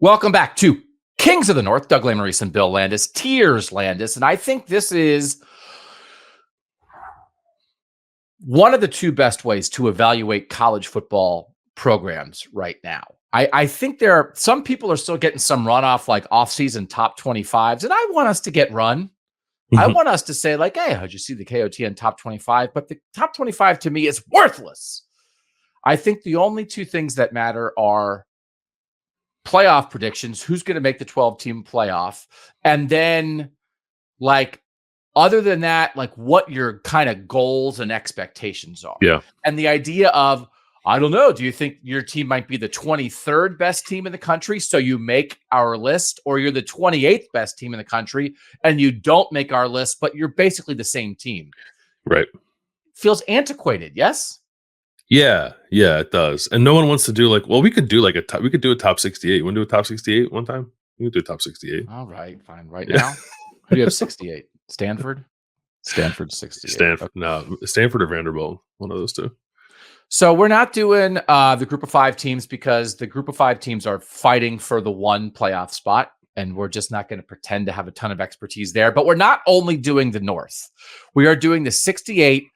Welcome back to Kings of the North, Doug Lesmerises and Bill Landis, Tiers Landis. And I think this is one of the two best ways to evaluate college football programs right now. I think there are some people are still getting some runoff like off-season top 25s, and I want us to get run. I want us to say like, hey, how'd you see the KOTN top 25? But the top 25 to me is worthless. I think the only two things that matter are playoff predictions, who's going to make the 12-team playoff, and then like other than that, like what your kind of goals and expectations are. Yeah. And the idea of, I don't know, do you think your team might be the 23rd best team in the country, so you make our list, or you're the 28th best team in the country and you don't make our list, but you're basically the same team? Right. Feels antiquated, yes? Yeah, it does. And no one wants to do like, well, we could do like we could do a top 68. You want to do a top 68 one time? We could do a top 68. All right, fine. Right now, who do you have 68? Stanford? Stanford 68. Stanford, no, Stanford or Vanderbilt, one of those two. So we're not doing the group of five teams because the group of five teams are fighting for the one playoff spot, and we're just not going to pretend to have a ton of expertise there. But we're not only doing the North. We are doing the 68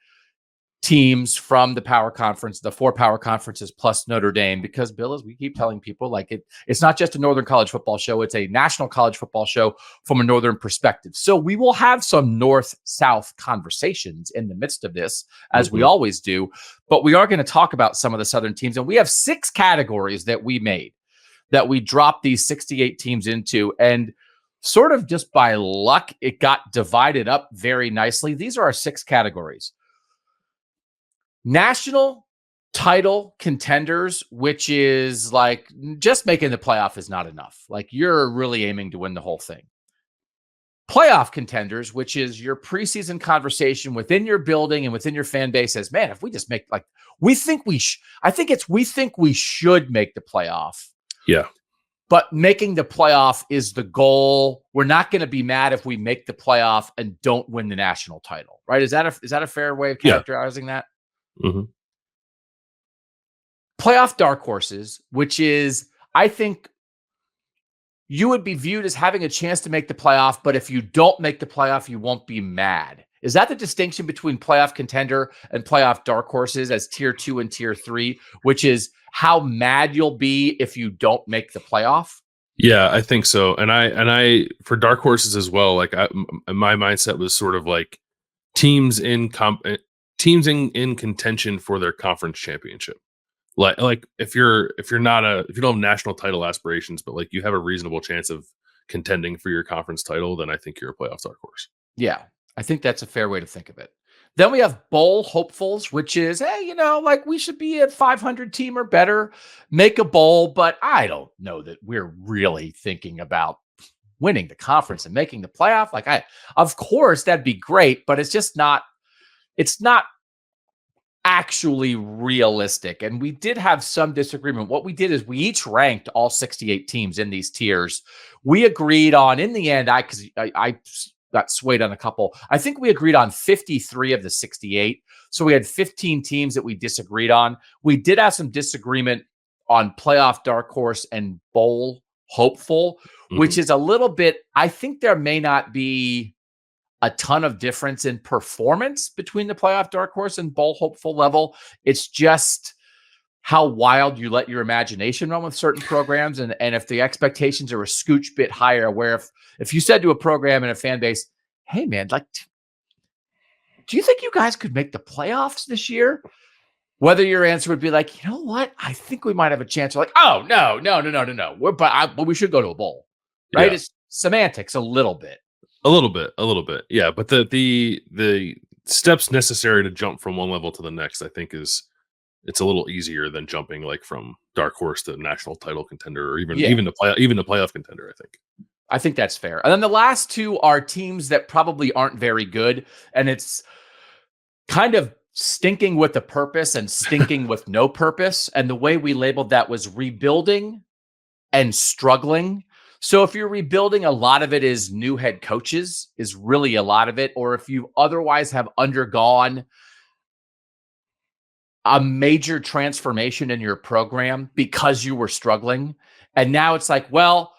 teams from the power conference, the four power conferences plus Notre Dame, because Bill, as we keep telling people, like it's not just a Northern college football show, it's a national college football show from a Northern perspective. So we will have some North-South conversations in the midst of this, as we always do, but we are going to talk about some of the Southern teams. And we have 6 categories that we made, that we dropped these 68 teams into, and sort of just by luck, it got divided up very nicely. These are our 6 categories. National title contenders, which is like just making the playoff is not enough. Like you're really aiming to win the whole thing. Playoff contenders, which is your preseason conversation within your building and within your fan base says, man, if we just make like, we think we should make the playoff. Yeah. But making the playoff is the goal. We're not going to be mad if we make the playoff and don't win the national title, right? Is that a fair way of characterizing that? Mm-hmm. Playoff dark horses, which is, I think you would be viewed as having a chance to make the playoff, but if you don't make the playoff, you won't be mad. Is that the distinction between playoff contender and playoff dark horses as tier 2 and tier 3, which is how mad you'll be if you don't make the playoff? Yeah, I think so. And I for dark horses as well, like my mindset was sort of like teams in contention for their conference championship. Like if you don't have national title aspirations, but like you have a reasonable chance of contending for your conference title, then I think you're a playoff dark horse. Yeah, I think that's a fair way to think of it. Then we have bowl hopefuls, which is, hey, like we should be at 500 team or better, make a bowl, but I don't know that we're really thinking about winning the conference and making the playoff. Like of course that'd be great, but it's not actually realistic. And we did have some disagreement. What we did is we each ranked all 68 teams in these tiers. We agreed on, in the end, I got swayed on a couple. I think we agreed on 53 of the 68. So we had 15 teams that we disagreed on. We did have some disagreement on playoff dark horse and bowl hopeful, which is a little bit, I think there may not be a ton of difference in performance between the playoff dark horse and bowl hopeful level. It's just how wild you let your imagination run with certain programs. And if the expectations are a scooch bit higher, where if you said to a program and a fan base, hey man, like, do you think you guys could make the playoffs this year? Whether your answer would be like, you know what? I think we might have a chance. Or like, oh, no. But we should go to a bowl, right? Yeah. It's semantics a little bit. A little bit. Yeah. But the steps necessary to jump from one level to the next, I think it's a little easier than jumping like from dark horse to national title contender, or even the playoff contender, I think that's fair. And then the last two are teams that probably aren't very good. And it's kind of stinking with a purpose and stinking with no purpose. And the way we labeled that was rebuilding and struggling. So if you're rebuilding, a lot of it is new head coaches, is really a lot of it. Or if you otherwise have undergone a major transformation in your program because you were struggling, And now it's like, well,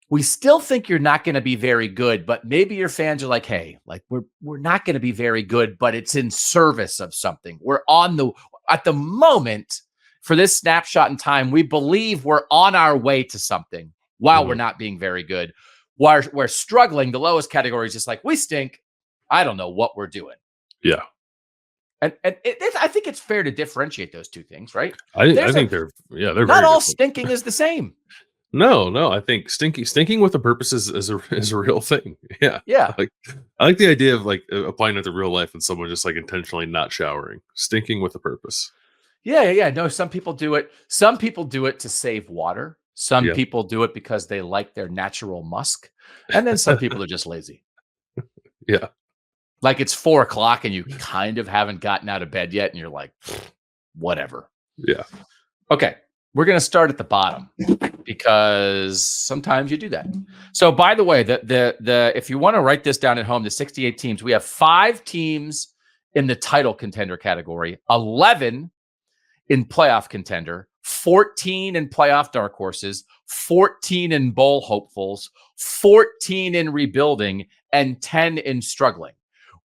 we still think you're not going to be very good, but maybe your fans are like, hey, like we're not going to be very good, but it's in service of something. We're at the moment for this snapshot in time, we believe we're on our way to something while we're not being very good. While we're struggling, the lowest category is just like, we stink. I don't know what we're doing. Yeah. And I think it's fair to differentiate those two things, right? I think they're not very all different. stinking is the same. No, I think stinking with a purpose is a real thing. Yeah. Yeah. I like the idea of like applying it to real life and someone just like intentionally not showering. Stinking with a purpose. Yeah. No, some people do it. Some people do it to save water. Some Yeah. people do it because they like their natural musk. And then some people are just lazy. Yeah. Like it's 4:00 and you kind of haven't gotten out of bed yet. And you're like, whatever. Yeah. Okay. We're going to start at the bottom because sometimes you do that. So by the way, the if you want to write this down at home, the 68 teams, we have 5 teams in the title contender category, 11 in playoff contender, 14 in playoff dark horses, 14 in bowl hopefuls, 14 in rebuilding, and 10 in struggling,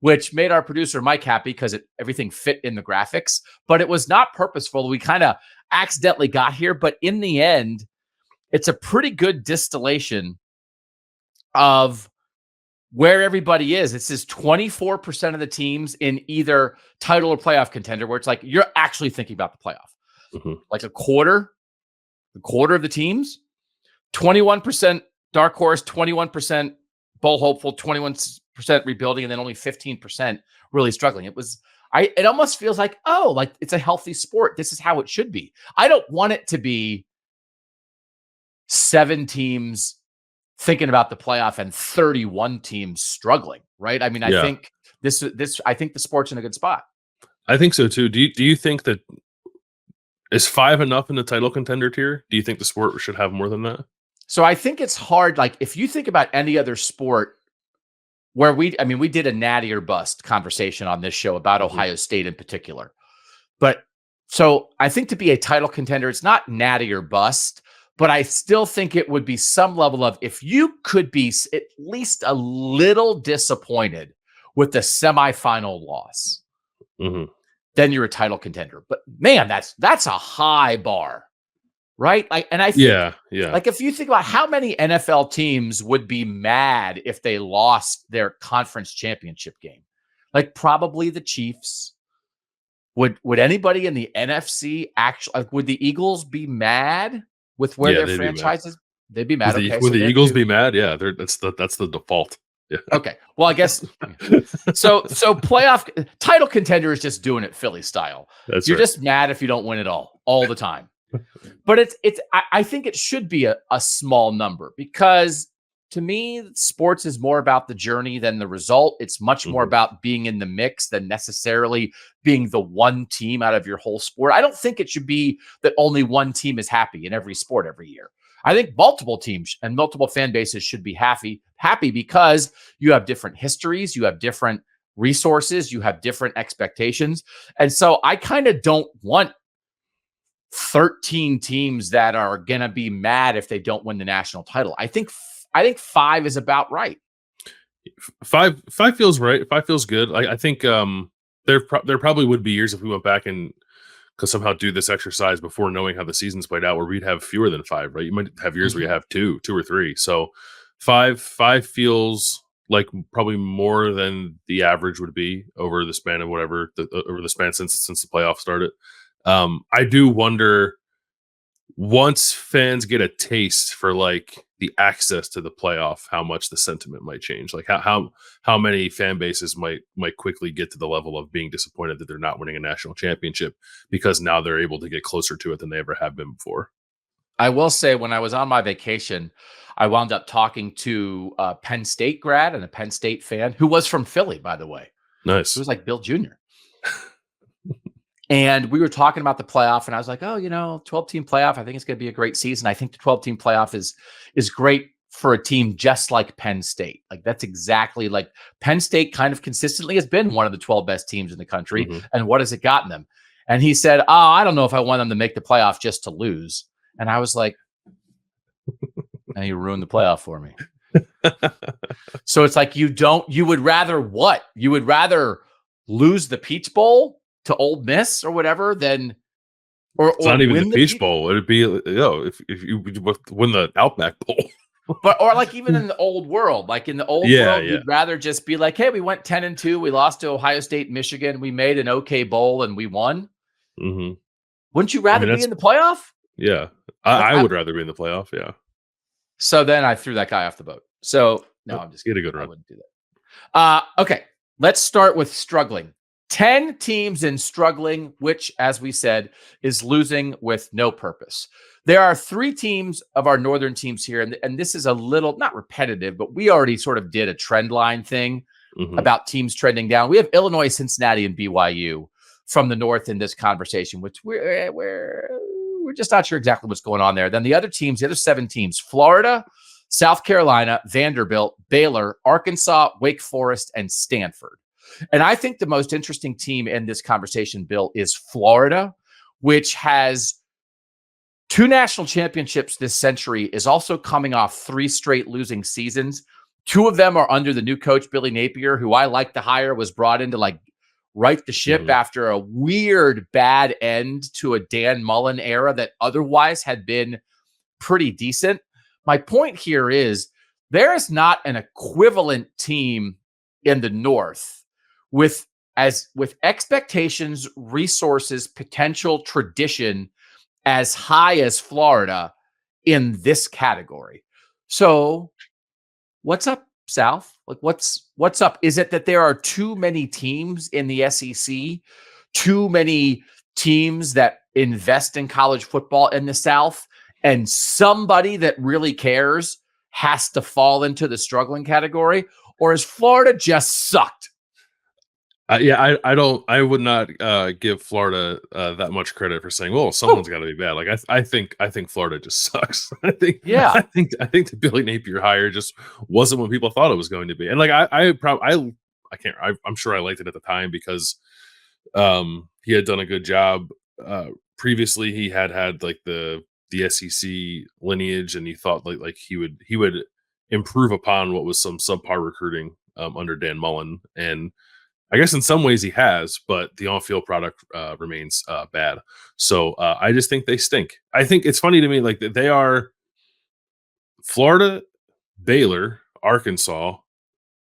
which made our producer Mike happy because everything fit in the graphics, but it was not purposeful. We kind of accidentally got here, but in the end, it's a pretty good distillation of where everybody is. It says 24% of the teams in either title or playoff contender, where it's like you're actually thinking about the playoff. Like a quarter of the teams, 21% dark horse, 21% bowl hopeful, 21% rebuilding, and then only 15% really struggling. It almost feels like, oh, like it's a healthy sport. This is how it should be. I don't want it to be 7 teams thinking about the playoff and 31 teams struggling, right? I mean, I think I think the sport's in a good spot. I think so too. Do you think that is 5 enough in the title contender tier? Do you think the sport should have more than that? So I think it's hard. Like if you think about any other sport where we did a natty or bust conversation on this show about Ohio State in particular. But so I think to be a title contender, it's not natty or bust, but I still think it would be some level of, if you could be at least a little disappointed with the semifinal loss, then you're a title contender. But man, that's a high bar, right? Like, and I think, like if you think about how many NFL teams would be mad if they lost their conference championship game, like probably the Chiefs. Would anybody in the NFC actually, like, would the Eagles be mad with where their franchises? They'd be mad. Would the Eagles be mad? Yeah, that's the default. Yeah. Okay. Well, I guess so playoff title contender is just doing it Philly style. You're just mad if you don't win it all the time. But I think it should be a small number, because to me, sports is more about the journey than the result. It's much more about being in the mix than necessarily being the one team out of your whole sport. I don't think it should be that only one team is happy in every sport every year. I think multiple teams and multiple fan bases should be happy because you have different histories, you have different resources, you have different expectations. And so I kind of don't want 13 teams that are going to be mad if they don't win the national title. I think 5 is about right. 5 feels right. 5 feels good. I think there probably would be years if we went back and could somehow do this exercise before knowing how the season's played out, where we'd have fewer than 5, right? You might have years where you have 2 or 3. So 5 feels like probably more than the average would be over the span of whatever over the span since the playoffs started. I do wonder, once fans get a taste for like the access to the playoff, how much the sentiment might change. Like how many fan bases might quickly get to the level of being disappointed that they're not winning a national championship because now they're able to get closer to it than they ever have been before. I will say, when I was on my vacation, I wound up talking to a Penn State grad and a Penn State fan who was from Philly, by the way. Nice. It was like Bill Jr. And we were talking about the playoff, and I was like, 12-team playoff, I think it's going to be a great season. I think the 12-team playoff is great for a team just like Penn State. Like, that's exactly like Penn State kind of consistently has been one of the 12 best teams in the country. And what has it gotten them? And he said, I don't know if I want them to make the playoff just to lose. And I was like, And you ruined the playoff for me. So it's like you would rather what? You would rather lose the Peach Bowl to Ole Miss or whatever than It's or not even the win the Peach Bowl. It'd be, if you win the Outback Bowl. But or like even in the old world, like in the old world, you'd rather just be like, hey, we went 10-2, we lost to Ohio State, Michigan, we made an okay bowl and we won. Mm-hmm. Wouldn't you rather be in the playoff? Yeah, Like, I would rather be in the playoff. Yeah. So then I threw that guy off the boat. So no, I'm just kidding. A good run. I wouldn't do that. Okay, let's start with struggling. 10 teams in struggling, which, as we said, is losing with no purpose. There are 3 teams of our northern teams here, and this is a little, not repetitive, but we already sort of did a trend line thing about teams trending down. We have Illinois, Cincinnati, and BYU from the north in this conversation, which we're just not sure exactly what's going on there. Then the other teams, the other 7 teams, Florida, South Carolina, Vanderbilt, Baylor, Arkansas, Wake Forest, and Stanford. And I think the most interesting team in this conversation, Bill, is Florida, which has 2 national championships this century, is also coming off 3 straight losing seasons. 2 of them are under the new coach, Billy Napier, who I like to hire, was brought in to like right the ship after a weird bad end to a Dan Mullen era that otherwise had been pretty decent. My point here is there is not an equivalent team in the North with expectations, resources, potential, tradition as high as Florida in this category. So what's up, South? Like what's up? Is it that there are too many teams in the SEC, too many teams that invest in college football in the South, and somebody that really cares has to fall into the struggling category? Or is Florida just sucked? I would not give Florida that much credit for saying, well, someone's got to be bad. Like I think Florida just sucks. I think the Billy Napier hire just wasn't what people thought it was going to be. And like I'm sure I liked it at the time because he had done a good job. Previously he had like the SEC lineage, and he thought like he would improve upon what was some subpar recruiting under Dan Mullen. And I guess in some ways he has, but the on-field product remains bad. So I just think they stink. I think it's funny to me, like they are Florida, Baylor, Arkansas,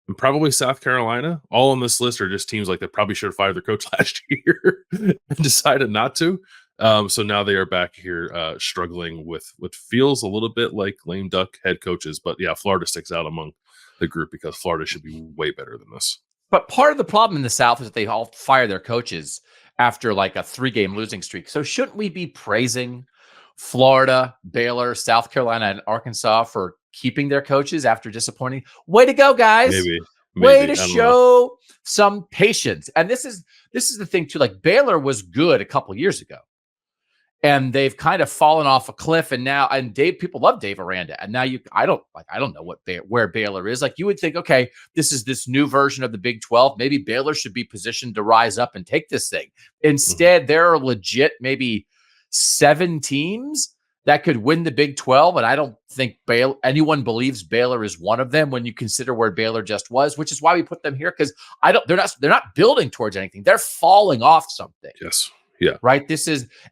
and probably South Carolina. All on this list are just teams like that probably should have fired their coach last year and decided not to. So now they are back here struggling with what feels a little bit like lame duck head coaches. But yeah, Florida sticks out among the group because Florida should be way better than this. But part of the problem in the South is that they all fire their coaches after like a 3-game losing streak. So shouldn't we be praising Florida, Baylor, South Carolina, and Arkansas for keeping their coaches after disappointing? Way to go, guys. Maybe. Way to show some patience. And this is the thing too. Like Baylor was good a couple years ago, and they've kind of fallen off a cliff. And now, people love Dave Aranda. And now I don't know where Baylor is. Like you would think, okay, this is this new version of the Big 12. Maybe Baylor should be positioned to rise up and take this thing. Instead, there are legit maybe 7 teams that could win the Big 12. And I don't think anyone believes Baylor is one of them when you consider where Baylor just was, which is why we put them here. Cause they're not building towards anything. They're falling off something. Yes. Yeah. Right.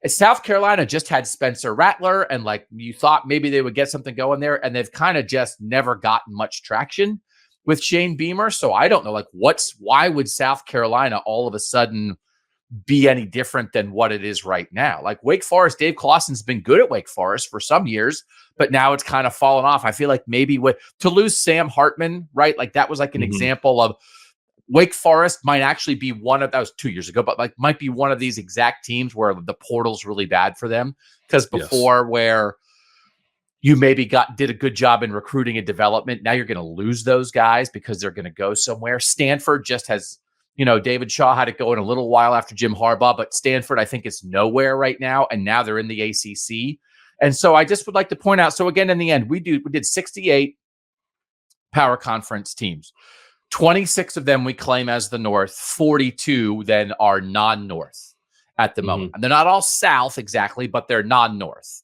South Carolina just had Spencer Rattler, and like you thought maybe they would get something going there, and they've kind of just never gotten much traction with Shane Beamer. So I don't know, like why would South Carolina all of a sudden be any different than what it is right now? Like Wake Forest, Dave Clawson's been good at Wake Forest for some years, but now it's kind of fallen off. I feel like maybe to lose Sam Hartman, right? Like that was like an example of Wake Forest might actually be that was 2 years ago, but like might be one of these exact teams where the portal's really bad for them. Because before where you maybe did a good job in recruiting and development, now you're going to lose those guys because they're going to go somewhere. Stanford just has, David Shaw had it go in a little while after Jim Harbaugh, but Stanford, I think, is nowhere right now. And now they're in the ACC. And so I just would like to point out, so again, in the end, we did 68 power conference teams. 26 of them we claim as the North, 42 then are non-North at the moment. And they're not all South exactly, but they're non-North.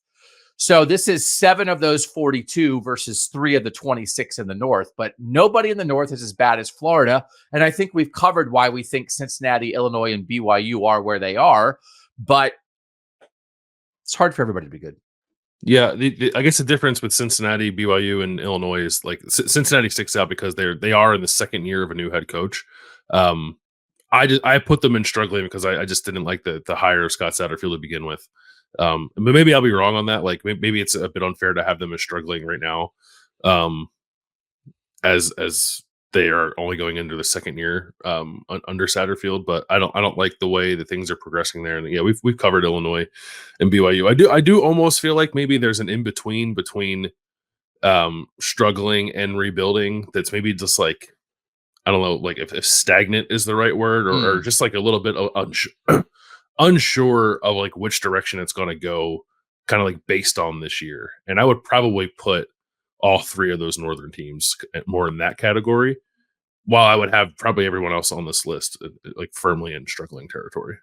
So this is 7 of those 42 versus 3 of the 26 in the North, but nobody in the North is as bad as Florida. And I think we've covered why we think Cincinnati, Illinois, and BYU are where they are, but it's hard for everybody to be good. Yeah, I guess the difference with Cincinnati, BYU, and Illinois is like Cincinnati sticks out because they are in the second year of a new head coach. I put them in struggling because I just didn't like the hire of Scott Satterfield to begin with. But maybe I'll be wrong on that. Like maybe it's a bit unfair to have them as struggling right now, as they are only going into the second year under Satterfield. But I don't like the way that things are progressing there. And yeah, we've covered Illinois and BYU. I do almost feel like maybe there's an in between struggling and rebuilding. That's maybe just like, I don't know, like if stagnant is the right word, or just like a little bit unsure of like which direction it's going to go, kind of like based on this year. And I would probably put all 3 of those Northern teams more in that category, while I would have probably everyone else on this list like firmly in struggling territory.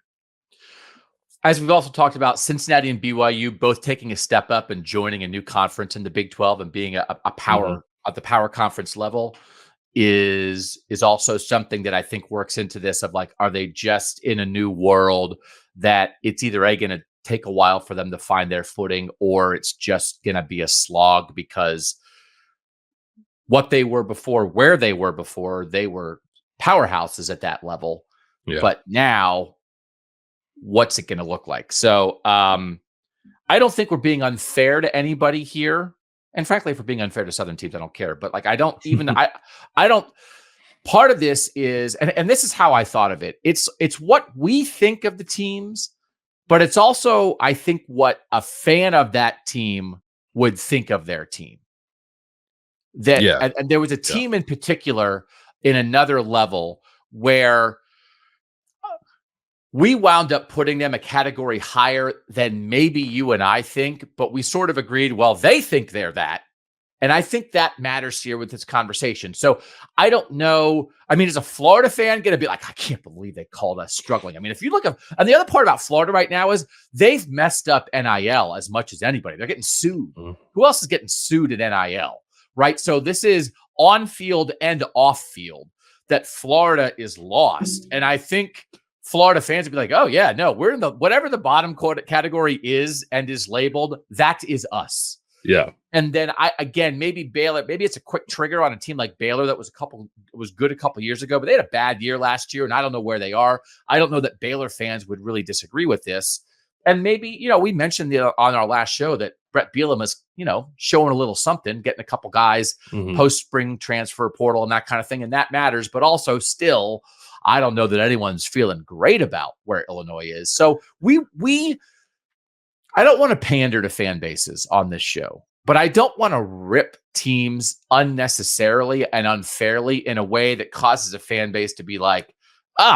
As we've also talked about, Cincinnati and BYU both taking a step up and joining a new conference in the Big 12 and being a power at the power conference level is also something that I think works into this of like, are they just in a new world that it's either going to take a while for them to find their footing, or it's just going to be a slog because what they were before, where they were before, they were powerhouses at that level. Yeah. But now, what's it going to look like? So I don't think we're being unfair to anybody here. And frankly, if we're being unfair to Southern teams, I don't care. But like, I don't even, I don't, part of this is, and this is how I thought of it. It's what we think of the teams, but it's also, I think, what a fan of that team would think of their team. That, yeah. And there was a team in particular in another level where we wound up putting them a category higher than maybe you and I think, but we sort of agreed, well, they think they're that. And I think that matters here with this conversation. So I don't know. I mean, is a Florida fan going to be like, I can't believe they called us struggling? I mean, if you look at, and the other part about Florida right now is they've messed up NIL as much as anybody. They're getting sued. Who else is getting sued at NIL? Right. So this is on field and off field that Florida is lost. And I think Florida fans would be like, oh yeah, no, we're in the, whatever the bottom category is and is labeled, that is us. Yeah. And then maybe Baylor, maybe it's a quick trigger on a team like Baylor that was good a couple years ago, but they had a bad year last year and I don't know where they are. I don't know that Baylor fans would really disagree with this. And maybe, we mentioned on our last show that Brett Bielema is, showing a little something, getting a couple guys post-spring transfer portal and that kind of thing. And that matters, but also still, I don't know that anyone's feeling great about where Illinois is. So I don't want to pander to fan bases on this show, but I don't want to rip teams unnecessarily and unfairly in a way that causes a fan base to be like,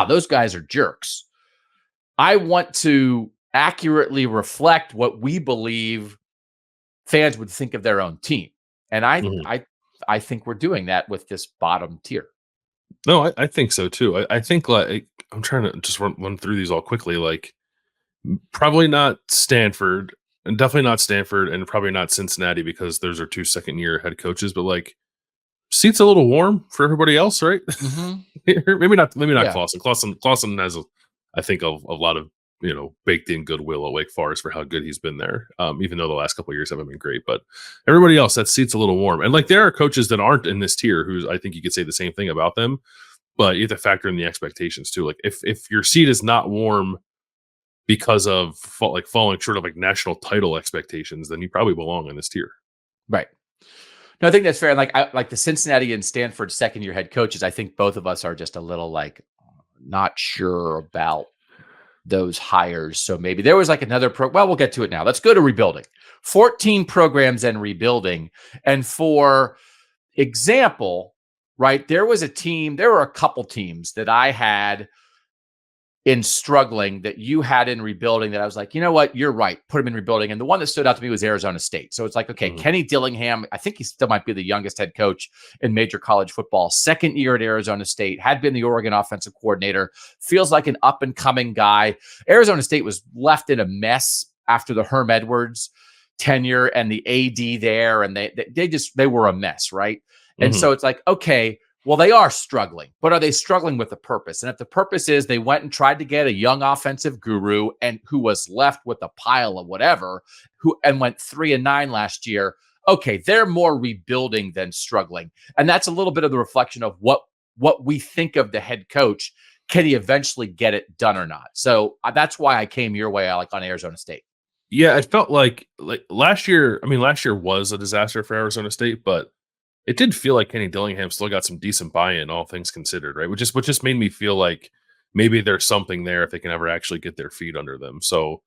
those guys are jerks. I want to accurately reflect what we believe fans would think of their own team. And I think we're doing that with this bottom tier. No, I think so too. I think like I'm trying to just run through these all quickly. Like probably not Stanford, and definitely not Stanford, and probably not Cincinnati because those are 2 second-year head coaches. But like, seats a little warm for everybody else, right? maybe not yeah. Clawson has, I think, a lot of baked in goodwill at Wake Forest for how good he's been there. Even though the last couple of years haven't been great, but everybody else, that seat's a little warm. And like, there are coaches that aren't in this tier who I think you could say the same thing about them, but you have to factor in the expectations too. Like if your seat is not warm because of falling short of like national title expectations, then you probably belong in this tier. Right. No, I think that's fair. And like the Cincinnati and Stanford second-year head coaches, I think both of us are just a little like not sure about those hires. So maybe there was like another we'll get to it now. Let's go to rebuilding. 14 programs and rebuilding. And for example, right, there were a couple teams that I had in struggling that you had in rebuilding that I was like, you know what, you're right, put him in rebuilding. And the one that stood out to me was Arizona State. So it's like, okay, Kenny Dillingham, I think he still might be the youngest head coach in major college football. Second year at Arizona State, had been the Oregon offensive coordinator, feels like an up and coming guy. Arizona State was left in a mess after the Herm Edwards tenure and the AD there, and they were a mess, right? And so it's like, okay, well, they are struggling, but are they struggling with a purpose? And if the purpose is they went and tried to get a young offensive guru and who was left with a pile of whatever, and went 3-9 last year, okay, they're more rebuilding than struggling. And that's a little bit of the reflection of what we think of the head coach. Can he eventually get it done or not? So that's why I came your way, like on Arizona State. Yeah, it felt like last year. I mean, last year was a disaster for Arizona State, but it did feel like Kenny Dillingham still got some decent buy-in, all things considered, right? Which just made me feel like maybe there's something there if they can ever actually get their feet under them. So,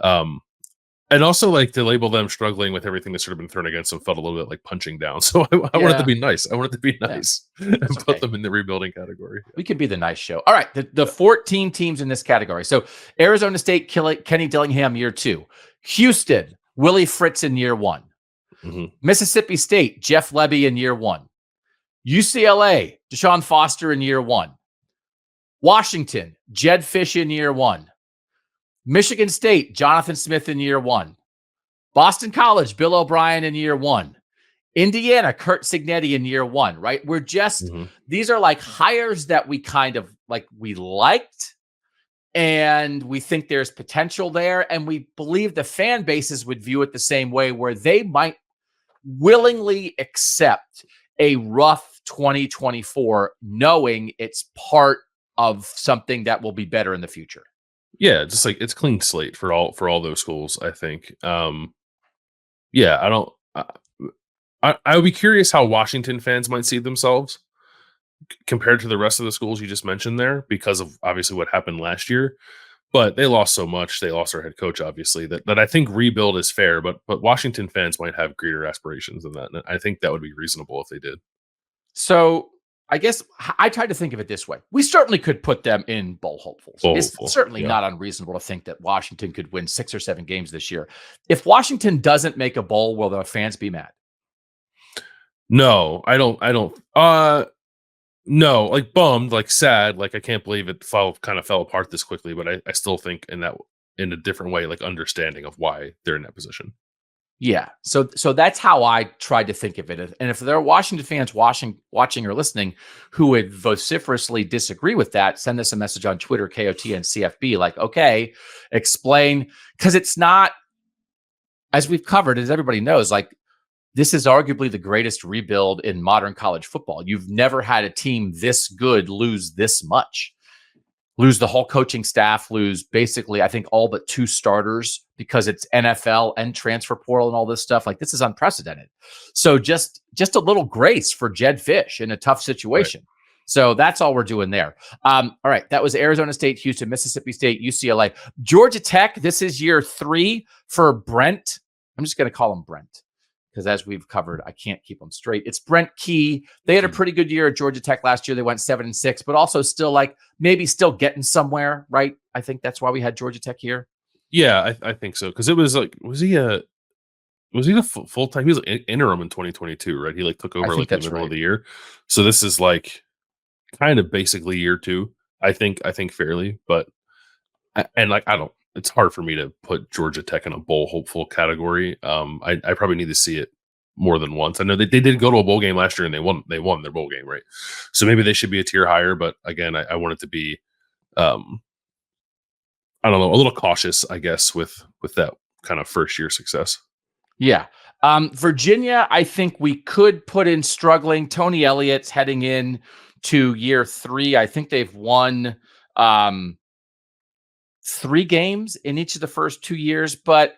and also like to label them struggling with everything that's sort of been thrown against them felt a little bit like punching down. So I wanted to be nice. I wanted to be nice and put them in the rebuilding category. We could be the nice show. All right, the 14 teams in this category. So Arizona State, Kenny Dillingham, year 2. Houston, Willie Fritz in year 1. Mississippi State, Jeff Lebby in year 1. UCLA, Deshaun Foster in year 1. Washington, Jed Fish in year 1. Michigan State, Jonathan Smith in year 1. Boston College, Bill O'Brien in year 1. Indiana, Kurt Signetti in year 1, right? We're just, these are like hires that we kind of like, we liked, and we think there's potential there. And we believe the fan bases would view it the same way, where they might willingly accept a rough 2024, knowing it's part of something that will be better in the future. Yeah, just like it's clean slate for all those schools, I think. Yeah, I would be curious how Washington fans might see themselves compared to the rest of the schools you just mentioned there, because of obviously what happened last year. But they lost so much. They lost their head coach, obviously, that I think rebuild is fair. But Washington fans might have greater aspirations than that. And I think that would be reasonable if they did. So I guess I tried to think of it this way. We certainly could put them in bowl hopefuls. It's certainly not unreasonable to think that Washington could win 6 or 7 games this year. If Washington doesn't make a bowl, will the fans be mad? No, I don't. No, like bummed, like sad, like I can't believe it kind of fell apart this quickly. But I still think in a different way, like understanding of why they're in that position. Yeah. So that's how I tried to think of it. And if there are Washington fans watching or listening who would vociferously disagree with that, send us a message on Twitter, KOT and CFB, like, okay, explain. Because it's not, as we've covered, as everybody knows, like, this is arguably the greatest rebuild in modern college football. You've never had a team this good lose this much. Lose the whole coaching staff, lose basically, I think, all but 2 starters because it's NFL and transfer portal and all this stuff. Like, this is unprecedented. So just a little grace for Jed Fish in a tough situation. Right. So that's all we're doing there. All right. That was Arizona State, Houston, Mississippi State, UCLA. Georgia Tech, this is year 3 for Brent. I'm just going to call him Brent, because as we've covered, I can't keep them straight. It's Brent Key. They had a pretty good year at Georgia Tech last year. They went 7-6, but also still like maybe still getting somewhere, right? I think that's why we had Georgia Tech here. Yeah, I think so. Because it was like, was he the full time? He was like interim in 2022, right? He like took over like in the middle of the year. So this is like kind of basically year 2. I think fairly, but it's hard for me to put Georgia Tech in a bowl hopeful category. I probably need to see it more than once. I know they did go to a bowl game last year and they won their bowl game, right? So maybe they should be a tier higher. But again, I want it to be, I don't know, a little cautious, I guess, with that kind of first year success. Yeah. Virginia, I think we could put in struggling. Tony Elliott's heading in to year 3. I think they've won 3 games in each of the first 2 years, but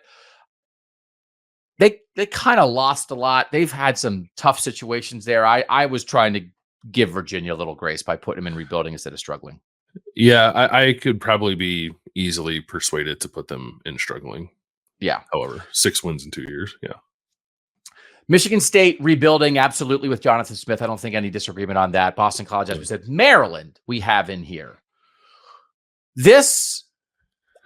they kind of lost a lot. They've had some tough situations there. I was trying to give Virginia a little grace by putting them in rebuilding instead of struggling. Yeah, I could probably be easily persuaded to put them in struggling. Yeah. However, 6 wins in 2 years. Yeah. Michigan State rebuilding, absolutely, with Jonathan Smith. I don't think any disagreement on that. Boston College, as we said. Maryland, we have in here.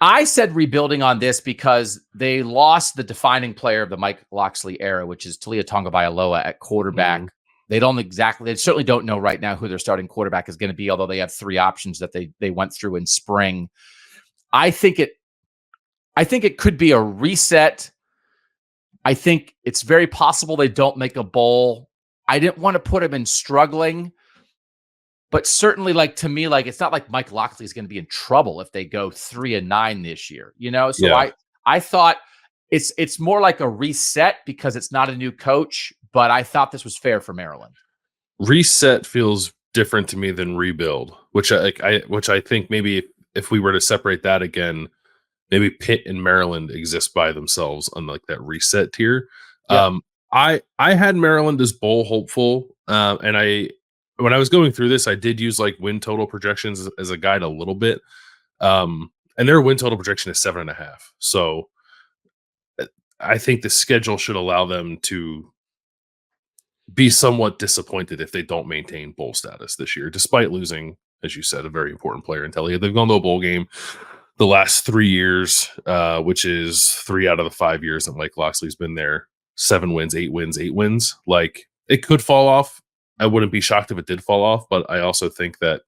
I said rebuilding on this because they lost the defining player of the Mike Locksley era, which is Talia Tagovailoa at quarterback. They certainly don't know right now who their starting quarterback is going to be, although they have 3 options that they went through in spring. I think it could be a reset. I think it's very possible they don't make a bowl. I didn't want to put them in struggling, but certainly, like, to me, like, it's not like Mike Locksley is going to be in trouble if they go 3-9 this year, you know? So Yeah. I thought it's more like a reset because it's not a new coach, but I thought this was fair for Maryland. Reset feels different to me than rebuild, which I think maybe if we were to separate that again, maybe Pitt and Maryland exist by themselves on like that reset tier. Yep. I had Maryland as bowl hopeful, and when I was going through this, I did use like win total projections as a guide a little bit, and their win total projection is 7.5. So I think the schedule should allow them to be somewhat disappointed if they don't maintain bowl status this year, despite losing, as you said, a very important player in Telly. They've gone to a bowl game the last 3 years, which is 3 out of the 5 years that Mike Locksley's been there. 7 wins, 8 wins, 8 wins. Like, it could fall off. I wouldn't be shocked if it did fall off, but I also think that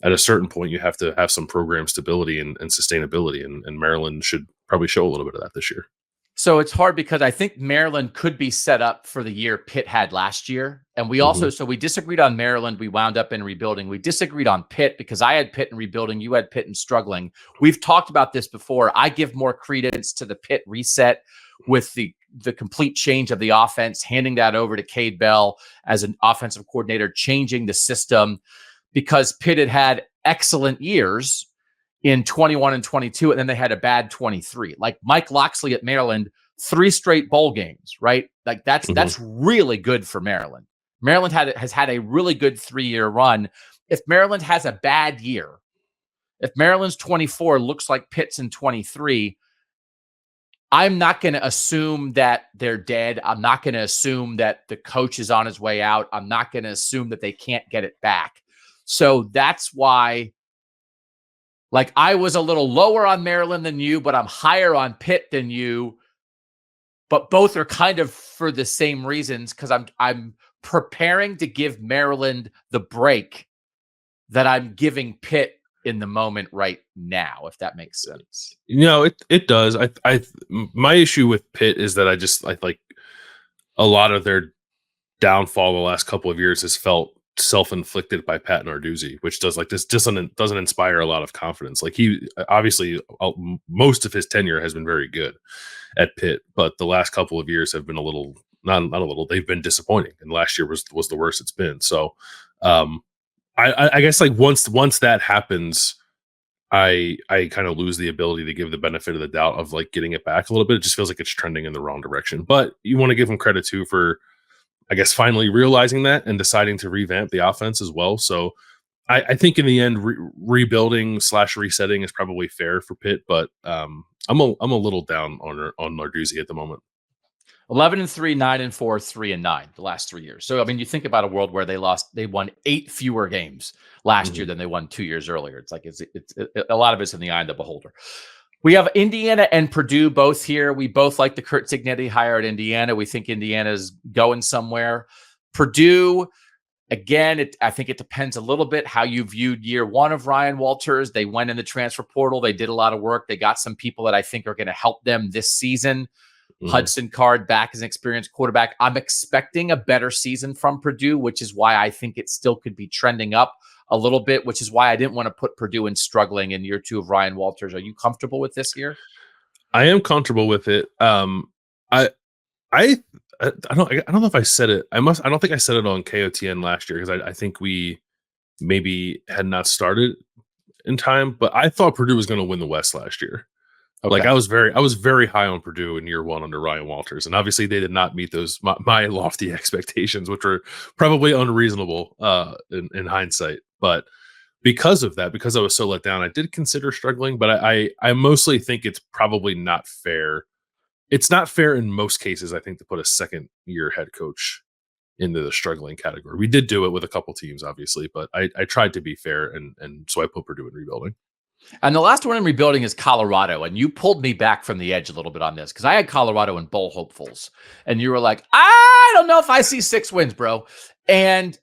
at a certain point you have to have some program stability and sustainability, and Maryland should probably show a little bit of that this year. So it's hard because I think Maryland could be set up for the year Pitt had last year. And we also, so we disagreed on Maryland. We wound up in rebuilding. We disagreed on Pitt because I had Pitt in rebuilding. You had Pitt in struggling. We've talked about this before. I give more credence to the Pitt reset with the complete change of the offense, handing that over to Cade Bell as an offensive coordinator, changing the system because Pitt had excellent years in 21 and 22, and then they had a bad 23. Like Mike Locksley at Maryland, 3 straight bowl games, right? Like that's really good for Maryland. Maryland has had a really good 3-year run. If Maryland has a bad year, if Maryland's 24 looks like Pitt's in 23, I'm not going to assume that they're dead. I'm not going to assume that the coach is on his way out. I'm not going to assume that they can't get it back. So that's why, like, I was a little lower on Maryland than you, but I'm higher on Pitt than you. But both are kind of for the same reasons because I'm preparing to give Maryland the break that I'm giving Pitt in the moment right now, if that makes sense. It does. My issue with Pitt is that I like a lot of their downfall the last couple of years has felt self-inflicted by Pat Narduzzi, which doesn't inspire a lot of confidence. Like, he obviously most of his tenure has been very good at Pitt, but the last couple of years have been a little not a little, they've been disappointing, and last year was the worst it's been. So I guess like once that happens, I kind of lose the ability to give the benefit of the doubt of like getting it back a little bit. It just feels like it's trending in the wrong direction. But you want to give him credit too for, I guess, finally realizing that and deciding to revamp the offense as well. So I think in the end, rebuilding / resetting is probably fair for Pitt, but I'm a little down on Narduzzi at the moment. 11-3, 9-4, 3-9 the last 3 years. So I mean, you think about a world where they won 8 fewer games last year than they won 2 years earlier. It's like it's a lot of it's in the eye of the beholder. We have Indiana and Purdue both here. We both like the Kurt Cignetti hire at Indiana. We think Indiana's going somewhere. Purdue, again, I think it depends a little bit how you viewed year one of Ryan Walters. They went in the transfer portal. They did a lot of work. They got some people that I think are going to help them this season. Hudson Card back as an experienced quarterback. I'm expecting a better season from Purdue, which is why I think it still could be trending up a little bit, which is why I didn't want to put Purdue in struggling in year 2 of Ryan Walters. Are you comfortable with this year? I am comfortable with it. I don't know if I said it. I don't think I said it on KOTN last year because I think we maybe had not started in time, but I thought Purdue was going to win the West last year. Okay. Like I was very high on Purdue in year 1 under Ryan Walters, and obviously they did not meet those my lofty expectations, which were probably unreasonable in hindsight. But because of that, because I was so let down, I did consider struggling. But I mostly think it's probably not fair. It's not fair in most cases, I think, to put a second-year head coach into the struggling category. We did do it with a couple teams, obviously, but I tried to be fair, and so I put Purdue in rebuilding. And the last one in rebuilding is Colorado. And you pulled me back from the edge a little bit on this because I had Colorado in bowl hopefuls. And you were like, I don't know if I see 6 wins, bro. And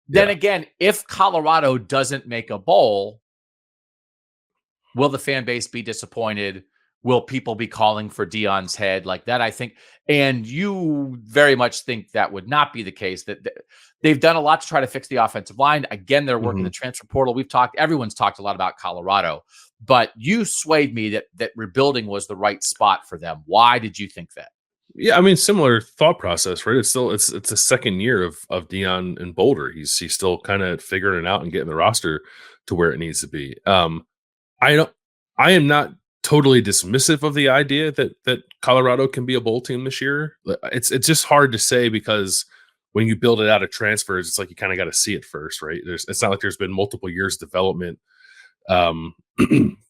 then again, if Colorado doesn't make a bowl, will the fan base be disappointed? will people be calling for Deion's head like that? I think, and you very much think that would not be the case. That they've done a lot to try to fix the offensive line. Again, they're working the transfer portal. Everyone's talked a lot about Colorado, but you swayed me that rebuilding was the right spot for them. Why did you think that? Yeah, I mean, similar thought process, right? It's a second year of Dion in Boulder. He's still kind of figuring it out and getting the roster to where it needs to be. I don't. I am not totally dismissive of the idea that Colorado can be a bowl team this year. It's just hard to say because when you build it out of transfers, it's like you kind of got to see it first, right? It's not like there's been multiple years development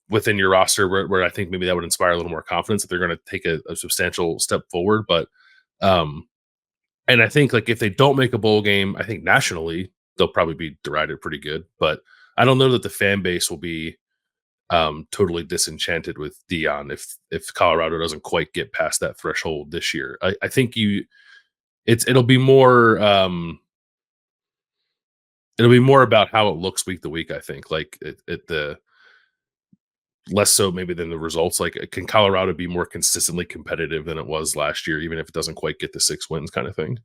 within your roster where I think maybe that would inspire a little more confidence that they're going to take a substantial step forward. But and I think like if they don't make a bowl game, I think nationally they'll probably be derided pretty good. But I don't know that the fan base will be totally disenchanted with Deion if Colorado doesn't quite get past that threshold this year. I think it'll be more about how it looks week to week. I think like the less so maybe than the results. Like, can Colorado be more consistently competitive than it was last year, even if it doesn't quite get the 6 wins kind of thing?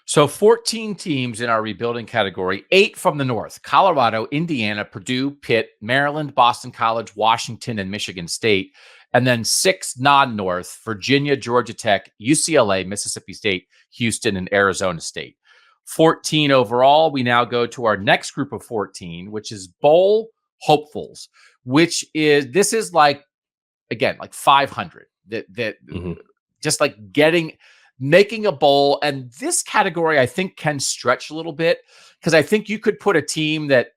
So 14 teams in our rebuilding category, 8 from the North: Colorado, Indiana, Purdue, Pitt, Maryland, Boston College, Washington, and Michigan State. And then 6 non-North: Virginia, Georgia Tech, UCLA, Mississippi State, Houston, and Arizona State. 14 overall. We now go to our next group of 14, which is bowl hopefuls, this is like, again, like 500 that just like making a bowl. And this category, I think, can stretch a little bit because I think you could put a team that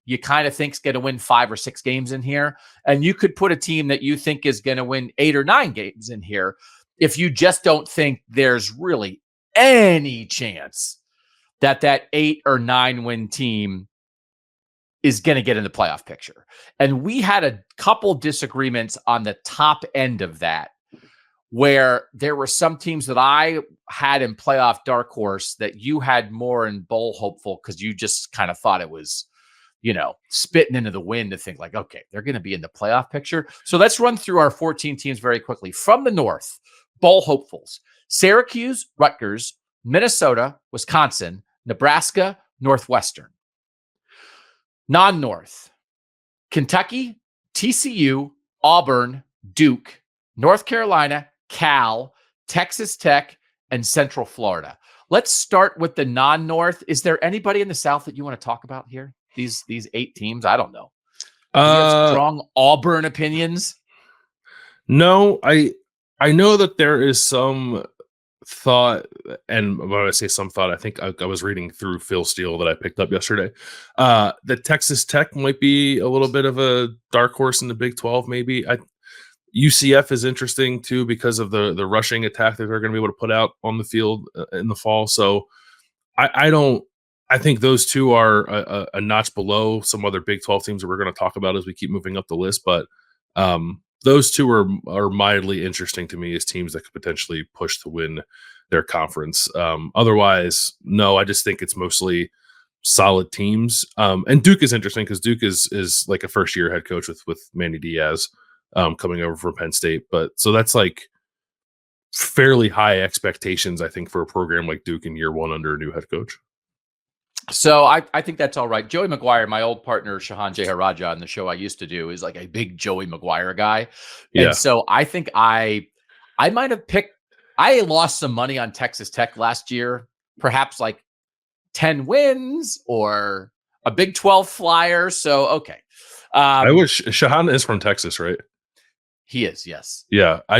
you kind of think is going to win 5 or 6 games in here, and you could put a team that you think is going to win 8 or 9 games in here if you just don't think there's really any chance that 8 or 9 win team is going to get in the playoff picture. And we had a couple disagreements on the top end of that, where there were some teams that I had in playoff dark horse that you had more in bowl hopeful because you just kind of thought it was, spitting into the wind to think like, okay, they're going to be in the playoff picture. So let's run through our 14 teams very quickly. From the North, bowl hopefuls: Syracuse, Rutgers, Minnesota, Wisconsin, Nebraska, Northwestern. Non-North: Kentucky, TCU, Auburn, Duke, North Carolina, Cal, Texas Tech, and Central Florida. Let's start with the non-North. Is there anybody in the South that you want to talk about here? These 8 teams? I don't know. Do you have strong Auburn opinions? No, I know that there is some thought, and when I say some thought, I think I was reading through Phil Steele that I picked up yesterday, that Texas Tech might be a little bit of a dark horse in the Big 12 maybe. UCF is interesting too because of the rushing attack that they're going to be able to put out on the field in the fall. So I think those two are a notch below some other Big 12 teams that we're going to talk about as we keep moving up the list. But those two are mildly interesting to me as teams that could potentially push to win their conference. Otherwise, no, I just think it's mostly solid teams. And Duke is interesting because Duke is like a first-year head coach with Manny Diaz coming over from Penn State. But so that's like fairly high expectations, I think, for a program like Duke in year 1 under a new head coach. So I think that's all right. Joey McGuire, my old partner, Shahan Jeharaja on the show I used to do, is like a big Joey McGuire guy. Yeah. And so I think I might have I lost some money on Texas Tech last year, perhaps like 10 wins or a Big 12 flyer. So, okay. I wish Shahan is from Texas, right? He is, yes. Yeah, I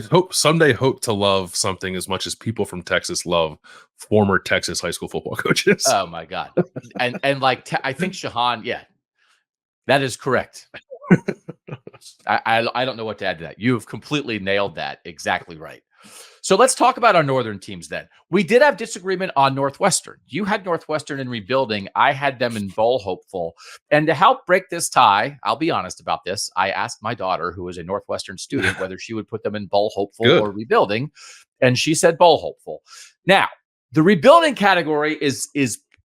hope to love something as much as people from Texas love former Texas high school football coaches. Oh my God. and like, I think Shahan, yeah, that is correct. I don't know what to add to that. You've completely nailed that. Exactly right. So let's talk about our Northern teams then. We did have disagreement on Northwestern. You had Northwestern in rebuilding. I had them in bowl hopeful. And to help break this tie, I'll be honest about this. I asked my daughter, who is a Northwestern student, whether she would put them in bowl hopeful or rebuilding. And she said bowl hopeful. Now, the rebuilding category is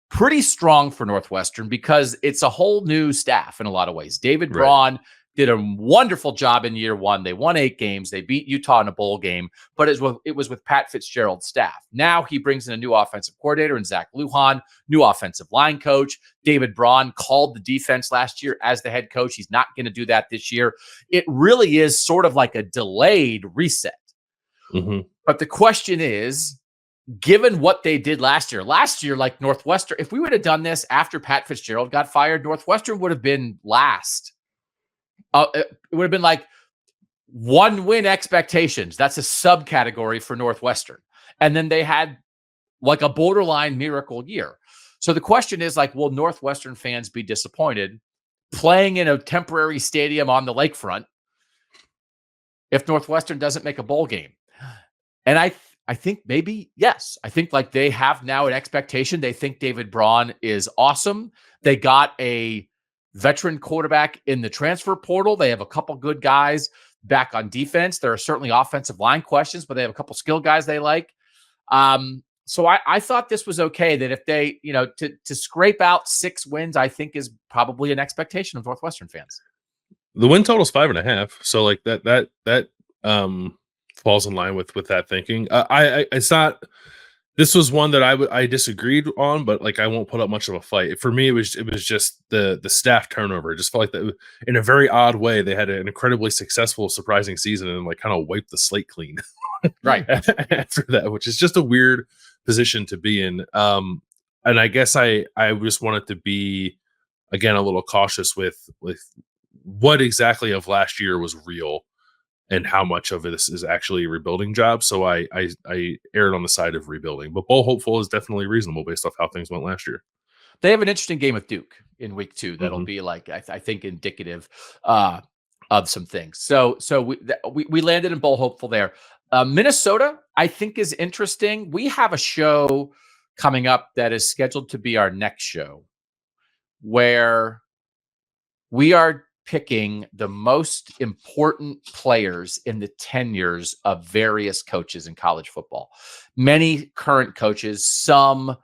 pretty strong for Northwestern because it's a whole new staff in a lot of ways. David Braun did a wonderful job in year one. They won 8 games. They beat Utah in a bowl game, but it was with Pat Fitzgerald's staff. Now he brings in a new offensive coordinator and Zach Lujan, new offensive line coach. David Braun called the defense last year as the head coach. He's not going to do that this year. It really is sort of like a delayed reset. Mm-hmm. But the question is, given what they did last year, like Northwestern, if we would have done this after Pat Fitzgerald got fired, Northwestern would have been last. It would have been like 1-win expectations. That's a subcategory for Northwestern. And then they had like a borderline miracle year. So the question is like, will Northwestern fans be disappointed playing in a temporary stadium on the lakefront if Northwestern doesn't make a bowl game? And I think maybe, yes. I think like they have now an expectation. They think David Braun is awesome. They got a veteran quarterback in the transfer portal. They have a couple good guys back on defense. There are certainly offensive line questions, but they have a couple skill guys they like. So I thought this was okay, that if they, to scrape out 6 wins, I think is probably an expectation of Northwestern fans. The win total is 5.5. So like that falls in line with that thinking. It's not. This was one that I disagreed on, but like I won't put up much of a fight. For me, it was just the staff turnover. It just felt like that in a very odd way they had an incredibly successful, surprising season and like kind of wiped the slate clean, right after that, which is just a weird position to be in. And I guess I just wanted to be again a little cautious with what exactly of last year was real and how much of this is actually a rebuilding job. So I erred on the side of rebuilding, but bowl hopeful is definitely reasonable based off how things went last year. They have an interesting game with Duke in week 2. That'll be like, I think indicative of some things. So we landed in bowl hopeful there. Minnesota, I think, is interesting. We have a show coming up that is scheduled to be our next show where we are picking the most important players in the tenures of various coaches in college football. Many current coaches, some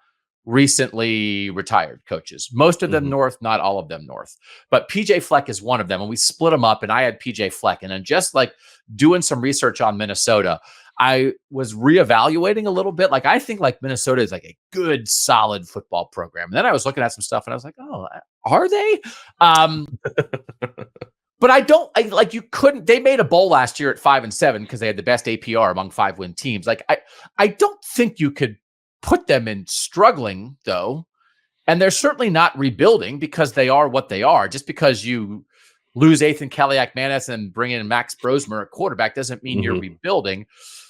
recently retired coaches, most of them North, not all of them North, but PJ Fleck is one of them. And we split them up and I had PJ Fleck. And then just like doing some research on Minnesota, I was reevaluating a little bit. Like, I think like Minnesota is like a good, solid football program. And then I was looking at some stuff and I was like, oh, are they? But they made a bowl last year at 5-7 because they had the best APR among 5-win teams. Like, I don't think you could put them in struggling though. And they're certainly not rebuilding because they are what they are. Just because you lose Ethan Kaliak-Manis and bring in Max Brosmer at quarterback doesn't mean you're rebuilding.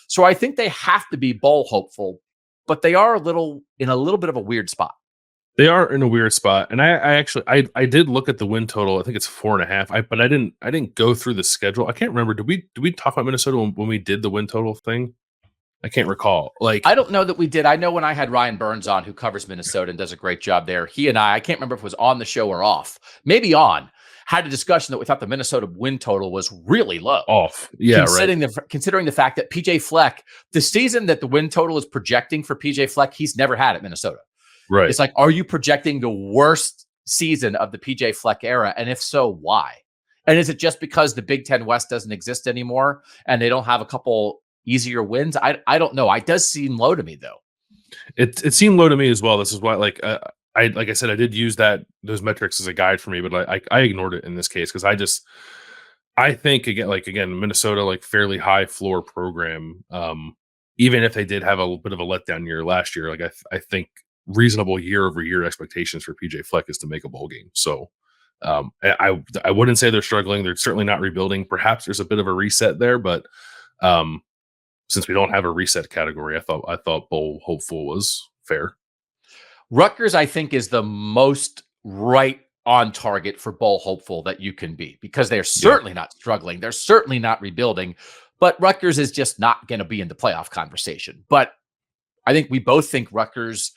So I think they have to be bowl hopeful, but they are in a little bit of a weird spot. They are in a weird spot, and I did look at the win total. I think it's 4.5. But I didn't go through the schedule. I can't remember. Did we talk about Minnesota when we did the win total thing? I can't recall. Like, I don't know that we did. I know when I had Ryan Burns on, who covers Minnesota and does a great job there, he and I can't remember if it was on the show or off, maybe on, had a discussion that we thought the Minnesota win total was really low. Off. Yeah, considering the fact that PJ Fleck, the season that the win total is projecting for PJ Fleck, he's never had at Minnesota. Right. It's like, are you projecting the worst season of the PJ Fleck era? And if so, why? And is it just because the Big Ten West doesn't exist anymore and they don't have a couple easier wins? I don't know. It does seem low to me though. It seemed low to me as well. This is why, like I said, I did use those metrics as a guide for me, but I ignored it in this case because I think again Minnesota, like, fairly high floor program. Even if they did have a bit of a letdown year last year, like I think reasonable year-over-year expectations for PJ Fleck is to make a bowl game. So I wouldn't say they're struggling. They're certainly not rebuilding. Perhaps there's a bit of a reset there, but since we don't have a reset category, I thought bowl hopeful was fair. Rutgers, I think, is the most right on target for bowl hopeful that you can be, because they're certainly not struggling. They're certainly not rebuilding, but Rutgers is just not going to be in the playoff conversation. But I think we both think Rutgers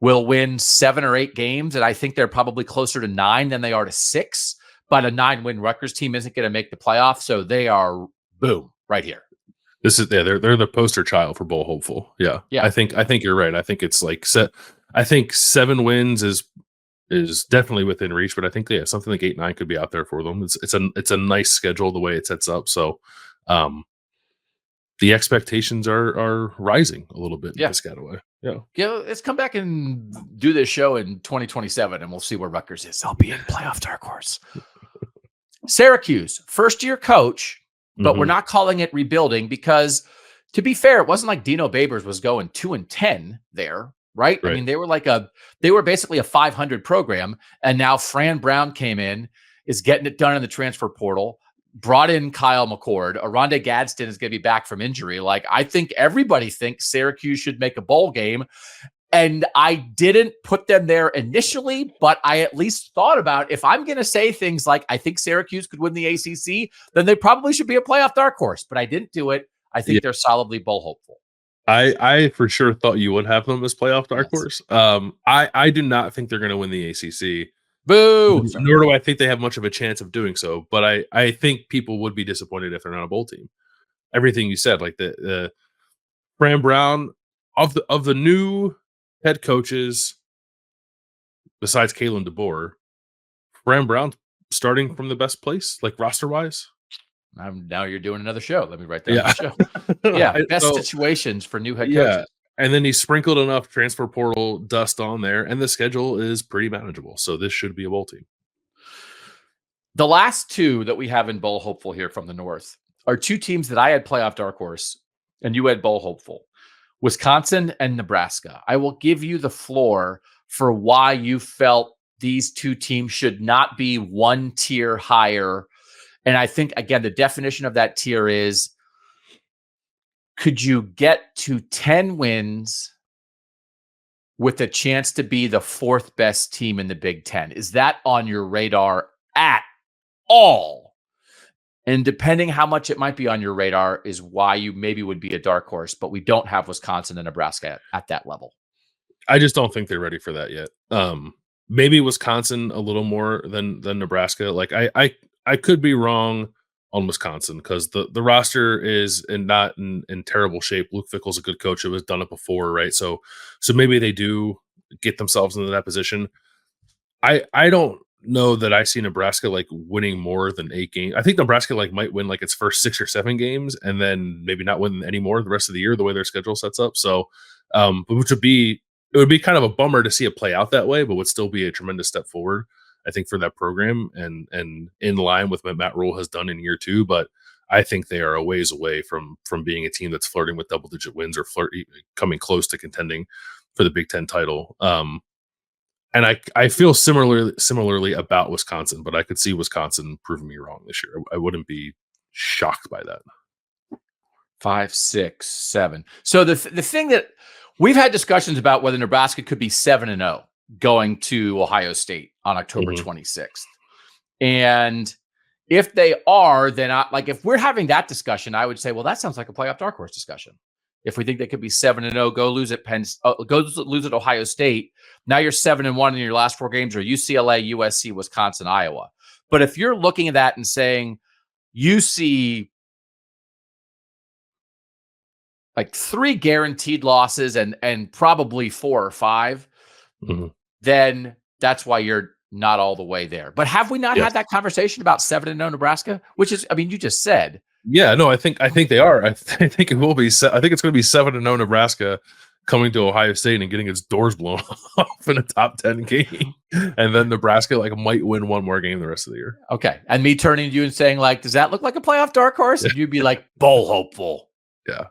will win 7 or 8 games, and I think they're probably closer to 9 than they are to 6. But a 9-win Rutgers team isn't going to make the playoff, so they are boom right here. This is they're the poster child for bowl hopeful. Yeah. I think you're right. I think it's like I think 7 wins is is definitely within reach, but I think something like 8-9 could be out there for them. It's a nice schedule the way it sets up. So the expectations are rising a little bit in Yeah. Piscataway. Yeah. Yeah, let's come back and do this show in 2027 and we'll see where Rutgers is. I'll be in playoff dark horse. Syracuse, first-year coach, but we're not calling it rebuilding because, to be fair, it wasn't like Dino Babers was going 2-10 there, right? I mean, they were basically a 500 program, and now Fran Brown came in, is getting it done in the transfer portal, brought in Kyle McCord. Aronde Gadsden is going to be back from injury. Like, I think everybody thinks Syracuse should make a bowl game. And I didn't put them there initially, but I at least thought about, if I'm going to say things like, I think Syracuse could win the ACC, then they probably should be a playoff dark horse, but I didn't do it. I think they're solidly bowl hopeful. I for sure thought you would have them as playoff dark horse. I do not think they're going to win the ACC. Boo! Nor do I think they have much of a chance of doing so, but I think people would be disappointed if they're not a bowl team. Everything you said, like the Fran Brown, of the new head coaches, besides Kalen DeBoer, Fran Brown's starting from the best place, like roster wise. Now you're doing another show. Let me write down the show. Yeah, best situations for new head coaches. And then he sprinkled enough transfer portal dust on there, and the schedule is pretty manageable. So this should be a bowl team. The last two that we have in bowl hopeful here from the North are two teams that I had playoff dark horse, and you had bowl hopeful. Wisconsin and Nebraska. I will give you the floor for why you felt these two teams should not be one tier higher. And I think, again, the definition of that tier is, could you get to 10 wins with a chance to be the fourth best team in the Big Ten? Is that on your radar at all? And depending how much it might be on your radar is why you maybe would be a dark horse, but we don't have Wisconsin and Nebraska at that level. I just don't think they're ready for that yet. Maybe Wisconsin a little more than Nebraska. Like I could be wrong on Wisconsin because the roster is not in terrible shape. Luke Fickell's a good coach who has done it before, right? So maybe they do get themselves into that position. I don't know that I see Nebraska like winning more than 8 games. I think Nebraska like might win like its first 6 or 7 games and then maybe not win any more the rest of the year, the way their schedule sets up. So, which would be kind of a bummer to see it play out that way, but would still be a tremendous step forward, I think, for that program and in line with what Matt Rule has done in year 2. But I think they are a ways away from being a team that's flirting with double-digit wins or coming close to contending for the Big Ten title. And I feel similarly about Wisconsin, but I could see Wisconsin proving me wrong this year. I wouldn't be shocked by that. 5, 6, 7. So the thing that we've had discussions about whether Nebraska could be 7-0 going to Ohio State on October 26th. And if they are, then if we're having that discussion, I would say, well, that sounds like a playoff dark horse discussion. If we think they could be 7-0, go lose at lose at Ohio State. Now you're 7-1 in your last 4 games, or UCLA, USC, Wisconsin, Iowa. But if you're looking at that and saying you see like 3 guaranteed losses and probably 4 or 5, then that's why you're not all the way there. But have we not had that conversation about 7-0 Nebraska? Which is, I mean, you just said. Yeah, no, I think they are. I think it will be. I think it's going to be 7-0 Nebraska coming to Ohio State and getting its doors blown off in a top 10 game, and then Nebraska might win 1 more game the rest of the year. Okay, and me turning to you and saying does that look like a playoff dark horse? And you'd be like, bowl hopeful. Yeah.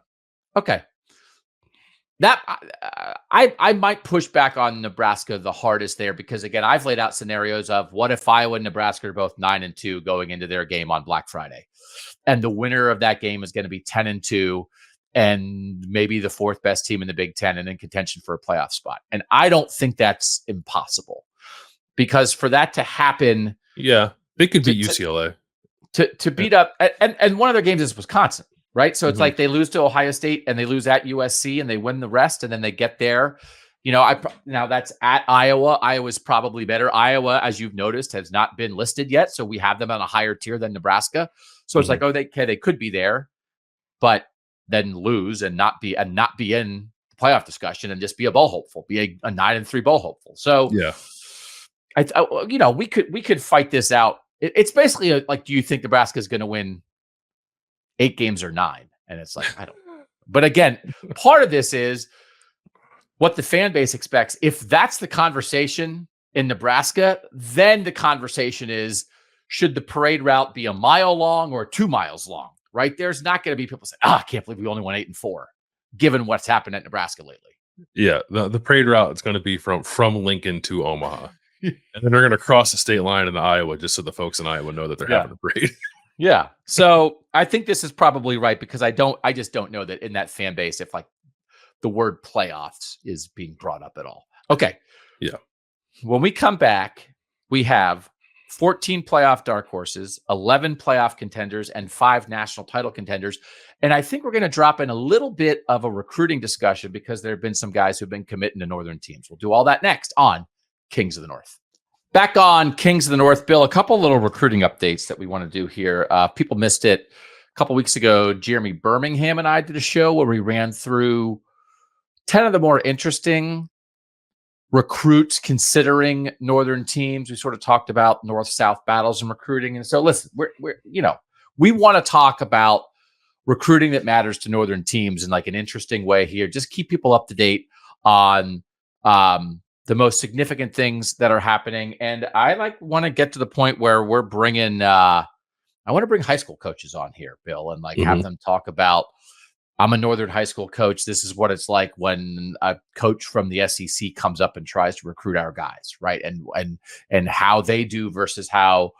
Okay. That I might push back on Nebraska the hardest there because, again, I've laid out scenarios of what if Iowa and Nebraska are both 9-2 going into their game on Black Friday, and the winner of that game is going to be 10-2 and maybe the 4th best team in the Big Ten and in contention for a playoff spot. And I don't think that's impossible because for that to happen, they could beat UCLA to beat up, and one of their games is Wisconsin. Right. So it's like they lose to Ohio State and they lose at USC and they win the rest. And then they get there. Now that's at Iowa. Iowa's probably better. Iowa, as you've noticed, has not been listed yet. So we have them on a higher tier than Nebraska. So it's like, they could be there, but then lose and not be in the playoff discussion and just be a bowl hopeful, be a 9-3 bowl hopeful. So we could fight this out. It's basically like, do you think Nebraska is going to win 8 games or 9? And it's like, I don't. But again, part of this is what the fan base expects. If that's the conversation in Nebraska, then the conversation is, should the parade route be a mile long or 2 miles long? Right? There's not going to be people saying, I can't believe we only won 8 and 4, given what's happened at Nebraska lately. Yeah, the parade route is going to be from Lincoln to Omaha. And then they're going to cross the state line into Iowa, just so the folks in Iowa know that they're having a parade. Yeah. So I think this is probably right, because I just don't know that in that fan base, if like the word playoffs is being brought up at all. Okay. Yeah. When we come back, we have 14 playoff dark horses, 11 playoff contenders, and 5 national title contenders. And I think we're going to drop in a little bit of a recruiting discussion, because there have been some guys who've been committing to Northern teams. We'll do all that next on Kings of the North. Back on Kings of the North, Bill, a couple little recruiting updates that we want to do here. People missed it a couple weeks ago. Jeremy Birmingham and I did a show where we ran through 10 of the more interesting recruits considering Northern teams. We sort of talked about North-South battles in recruiting. And so listen, we want to talk about recruiting that matters to Northern teams in like an interesting way here. Just keep people up to date on the most significant things that are happening. And I want to get to the point where we're bringing, I want to bring high school coaches on here, Bill, and have them talk about, I'm a Northern high school coach. This is what it's like when a coach from the SEC comes up and tries to recruit our guys, right? And how they do versus how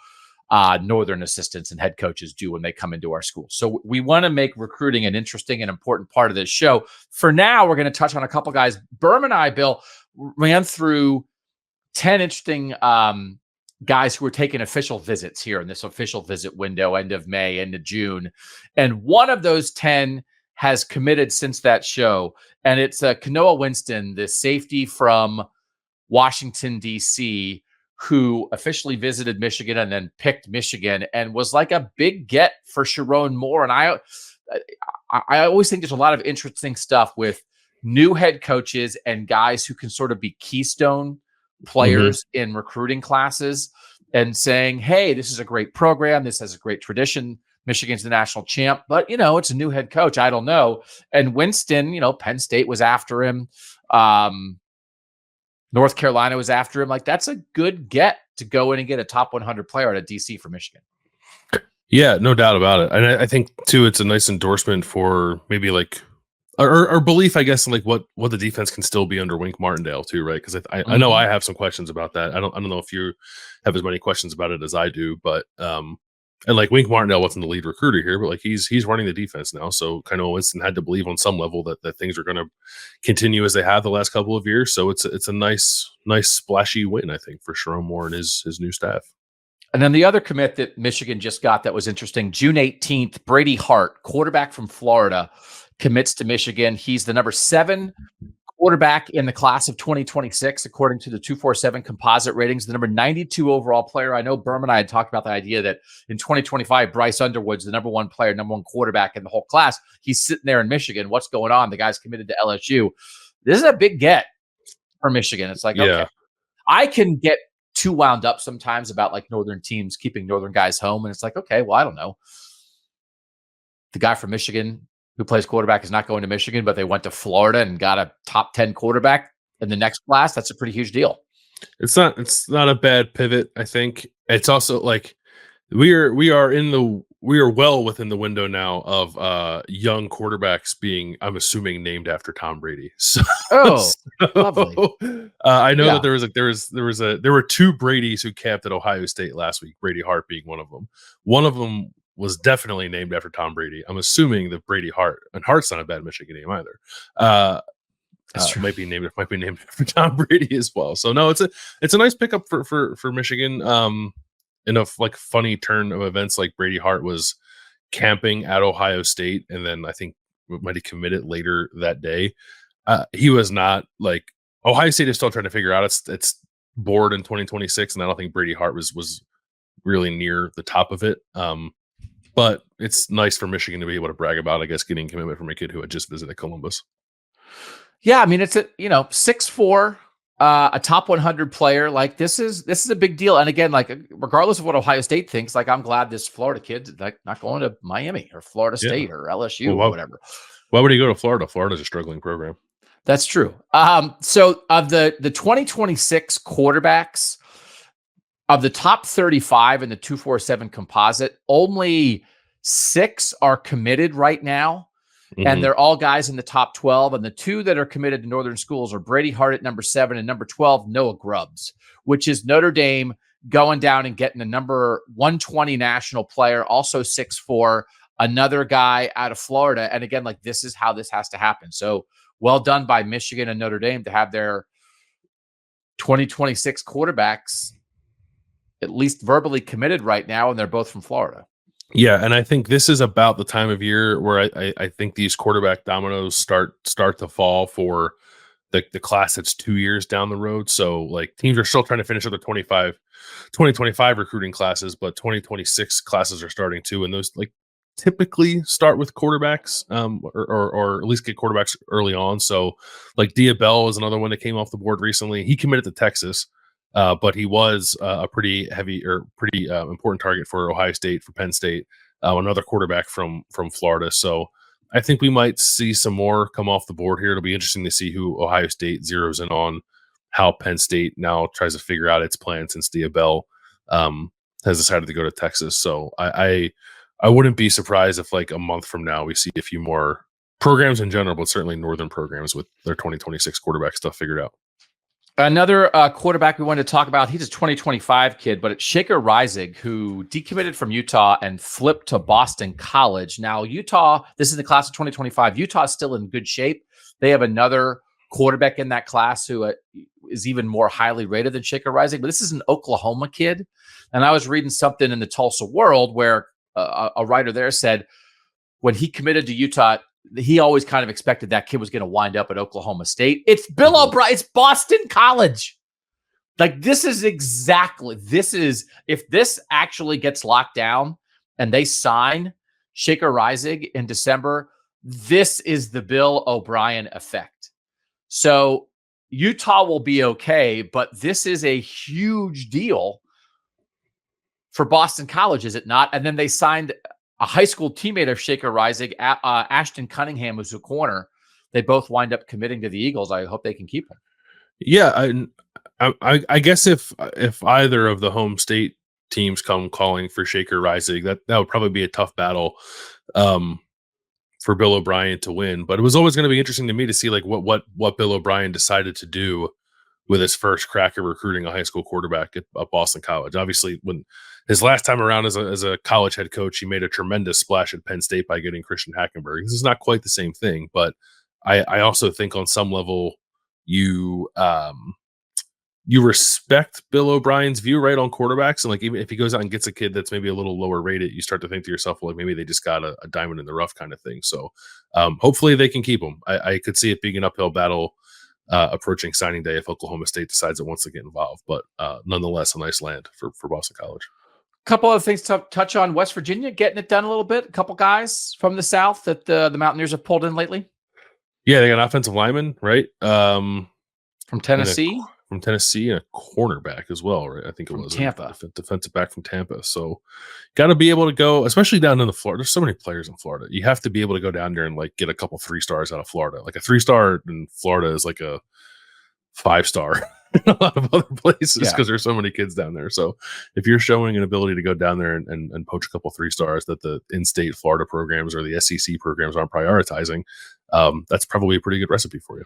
Northern assistants and head coaches do when they come into our school. So we want to make recruiting an interesting and important part of this show. For now, we're going to touch on a couple guys. Berm and I, Bill, ran through 10 interesting guys who were taking official visits here in this official visit window, end of May, end of June. And one of those 10 has committed since that show. And it's Kanoa Winston, the safety from Washington, D.C., who officially visited Michigan and then picked Michigan and was like a big get for Sharon Moore. And I always think there's a lot of interesting stuff with new head coaches and guys who can sort of be keystone players in recruiting classes and saying, hey, this is a great program. This has a great tradition. Michigan's the national champ, but it's a new head coach. I don't know. And Winston, Penn State was after him. North Carolina was after him. Like, that's a good get to go in and get a top 100 player out of DC for Michigan. Yeah, no doubt about it. And I think too, it's a nice endorsement for maybe like our belief, I guess, in like what the defense can still be under Wink Martindale too, right? Because I know I have some questions about that. I don't know if you have as many questions about it as I do, but and like Wink Martindale wasn't the lead recruiter here, but like he's running the defense now. So kind of Winston had to believe on some level that things are going to continue as they have the last couple of years. So it's a nice splashy win, I think, for Sharon Moore and his new staff. And then the other commit that Michigan just got that was interesting, June 18th, Brady Hart, quarterback from Florida, commits to Michigan. He's the number 7 quarterback in the class of 2026, according to the 247 composite ratings, the number 92 overall player. I know Berman and I had talked about the idea that in 2025, Bryce Underwood's the number 1 player, number 1 quarterback in the whole class. He's sitting there in Michigan. What's going on? The guy's committed to LSU. This is a big get for Michigan. It's like, okay, I can get too wound up sometimes about like Northern teams keeping Northern guys home. And it's like, okay, well, I don't know. The guy from Michigan who plays quarterback is not going to Michigan, but they went to Florida and got a top 10 quarterback in the next class. That's a pretty huge deal. It's not a bad pivot. I think it's also like we are well within the window now of young quarterbacks being, I'm assuming, named after Tom Brady. So, lovely. I know that there were 2 Bradys who camped at Ohio State last week. Brady Hart being one of them. One of them was definitely named after Tom Brady. I'm assuming that Brady Hart, and Hart's not a bad Michigan name either. Might be named after Tom Brady as well. So no, it's a nice pickup for Michigan. In a like funny turn of events, like Brady Hart was camping at Ohio State, and then I think might have committed later that day. He was not like Ohio State is still trying to figure out its board in 2026, and I don't think Brady Hart was really near the top of it. But it's nice for Michigan to be able to brag about, I guess, getting commitment from a kid who had just visited Columbus. Yeah, I mean, it's a 6'4", A top 100 player, like this is a big deal. And again, like regardless of what Ohio State thinks, like I'm glad this Florida kid's like not going to Miami or Florida Yeah. State or LSU Well, or whatever. why would he go to Florida? Florida's a struggling program. That's true. So of the 2026 quarterbacks, of the top 35 in the 247 composite, only 6 are committed right now. And they're all guys in the top 12. And the 2 that are committed to Northern schools are Brady Hart at number 7 and number 12, Noah Grubbs, which is Notre Dame going down and getting a number 120 national player, also 6'4", another guy out of Florida. And again, like this is how this has to happen. So well done by Michigan and Notre Dame to have their 2026 quarterbacks at least verbally committed right now. And they're both from Florida. Yeah, and I think this is about the time of year where I think these quarterback dominoes start to fall for the class that's 2 years down the road. So like teams are still trying to finish up the 2025 recruiting classes, but 2026 classes are starting too, and those like typically start with quarterbacks, or at least get quarterbacks early on. So like Diabell is another one that came off the board recently. He committed to Texas. But he was a pretty heavy or pretty important target for Ohio State, for Penn State, another quarterback from Florida. So I think we might see some more come off the board here. It'll be interesting to see who Ohio State zeroes in on, how Penn State now tries to figure out its plan since Diabell has decided to go to Texas. So I wouldn't be surprised if like a month from now we see a few more programs in general, but certainly Northern programs with their 2026 quarterback stuff figured out. Another quarterback we wanted to talk about, he's a 2025 kid, but it's Shaker Rising, who decommitted from Utah and flipped to Boston College. Now, Utah, this is the class of 2025. Utah is still in good shape. They have another quarterback in that class who is even more highly rated than Shaker Rising, but this is an Oklahoma kid. And I was reading something in the Tulsa World where a writer there said when he committed to Utah, he always kind of expected that kid was going to wind up at Oklahoma State. It's Bill O'Brien. It's Boston College. Like this is if this actually gets locked down and they sign Shaker Rising in December, this is the Bill O'Brien effect. So Utah will be okay, but this is a huge deal for Boston College, is it not? And then they signed a high school teammate of Shaker Rising, Ashton Cunningham, who's a corner. They both wind up committing to the Eagles. I hope they can keep him. Yeah, I guess if either of the home state teams come calling for Shaker Rising, that would probably be a tough battle for Bill O'Brien to win. But it was always going to be interesting to me to see like what Bill O'Brien decided to do with his first crack at recruiting a high school quarterback at Boston College. Obviously, when his last time around as a college head coach, he made a tremendous splash at Penn State by getting Christian Hackenberg. This is not quite the same thing, but I also think on some level you respect Bill O'Brien's view, right, on quarterbacks. And like even if he goes out and gets a kid that's maybe a little lower rated, you start to think to yourself, well, like maybe they just got a diamond in the rough kind of thing. So hopefully they can keep him. I could see it being an uphill battle approaching signing day if Oklahoma State decides it wants to get involved, but nonetheless a nice land for Boston College. Couple of things to touch on. West Virginia getting it done a little bit. A couple guys from the South that the Mountaineers have pulled in lately. Yeah, they got an offensive lineman, right? From Tennessee. From Tennessee, and a cornerback as well, right? I think it was Tampa, defensive back from Tampa. So, got to be able to go, especially down in the Florida. There's so many players in Florida. You have to be able to go down there and like get a couple 3-stars out of Florida. Like a 3-star in Florida is like a 5-star in a lot of other places because there's so many kids down there. So, if you're showing an ability to go down there and poach a couple 3-stars that the in-state Florida programs or the SEC programs aren't prioritizing, that's probably a pretty good recipe for you.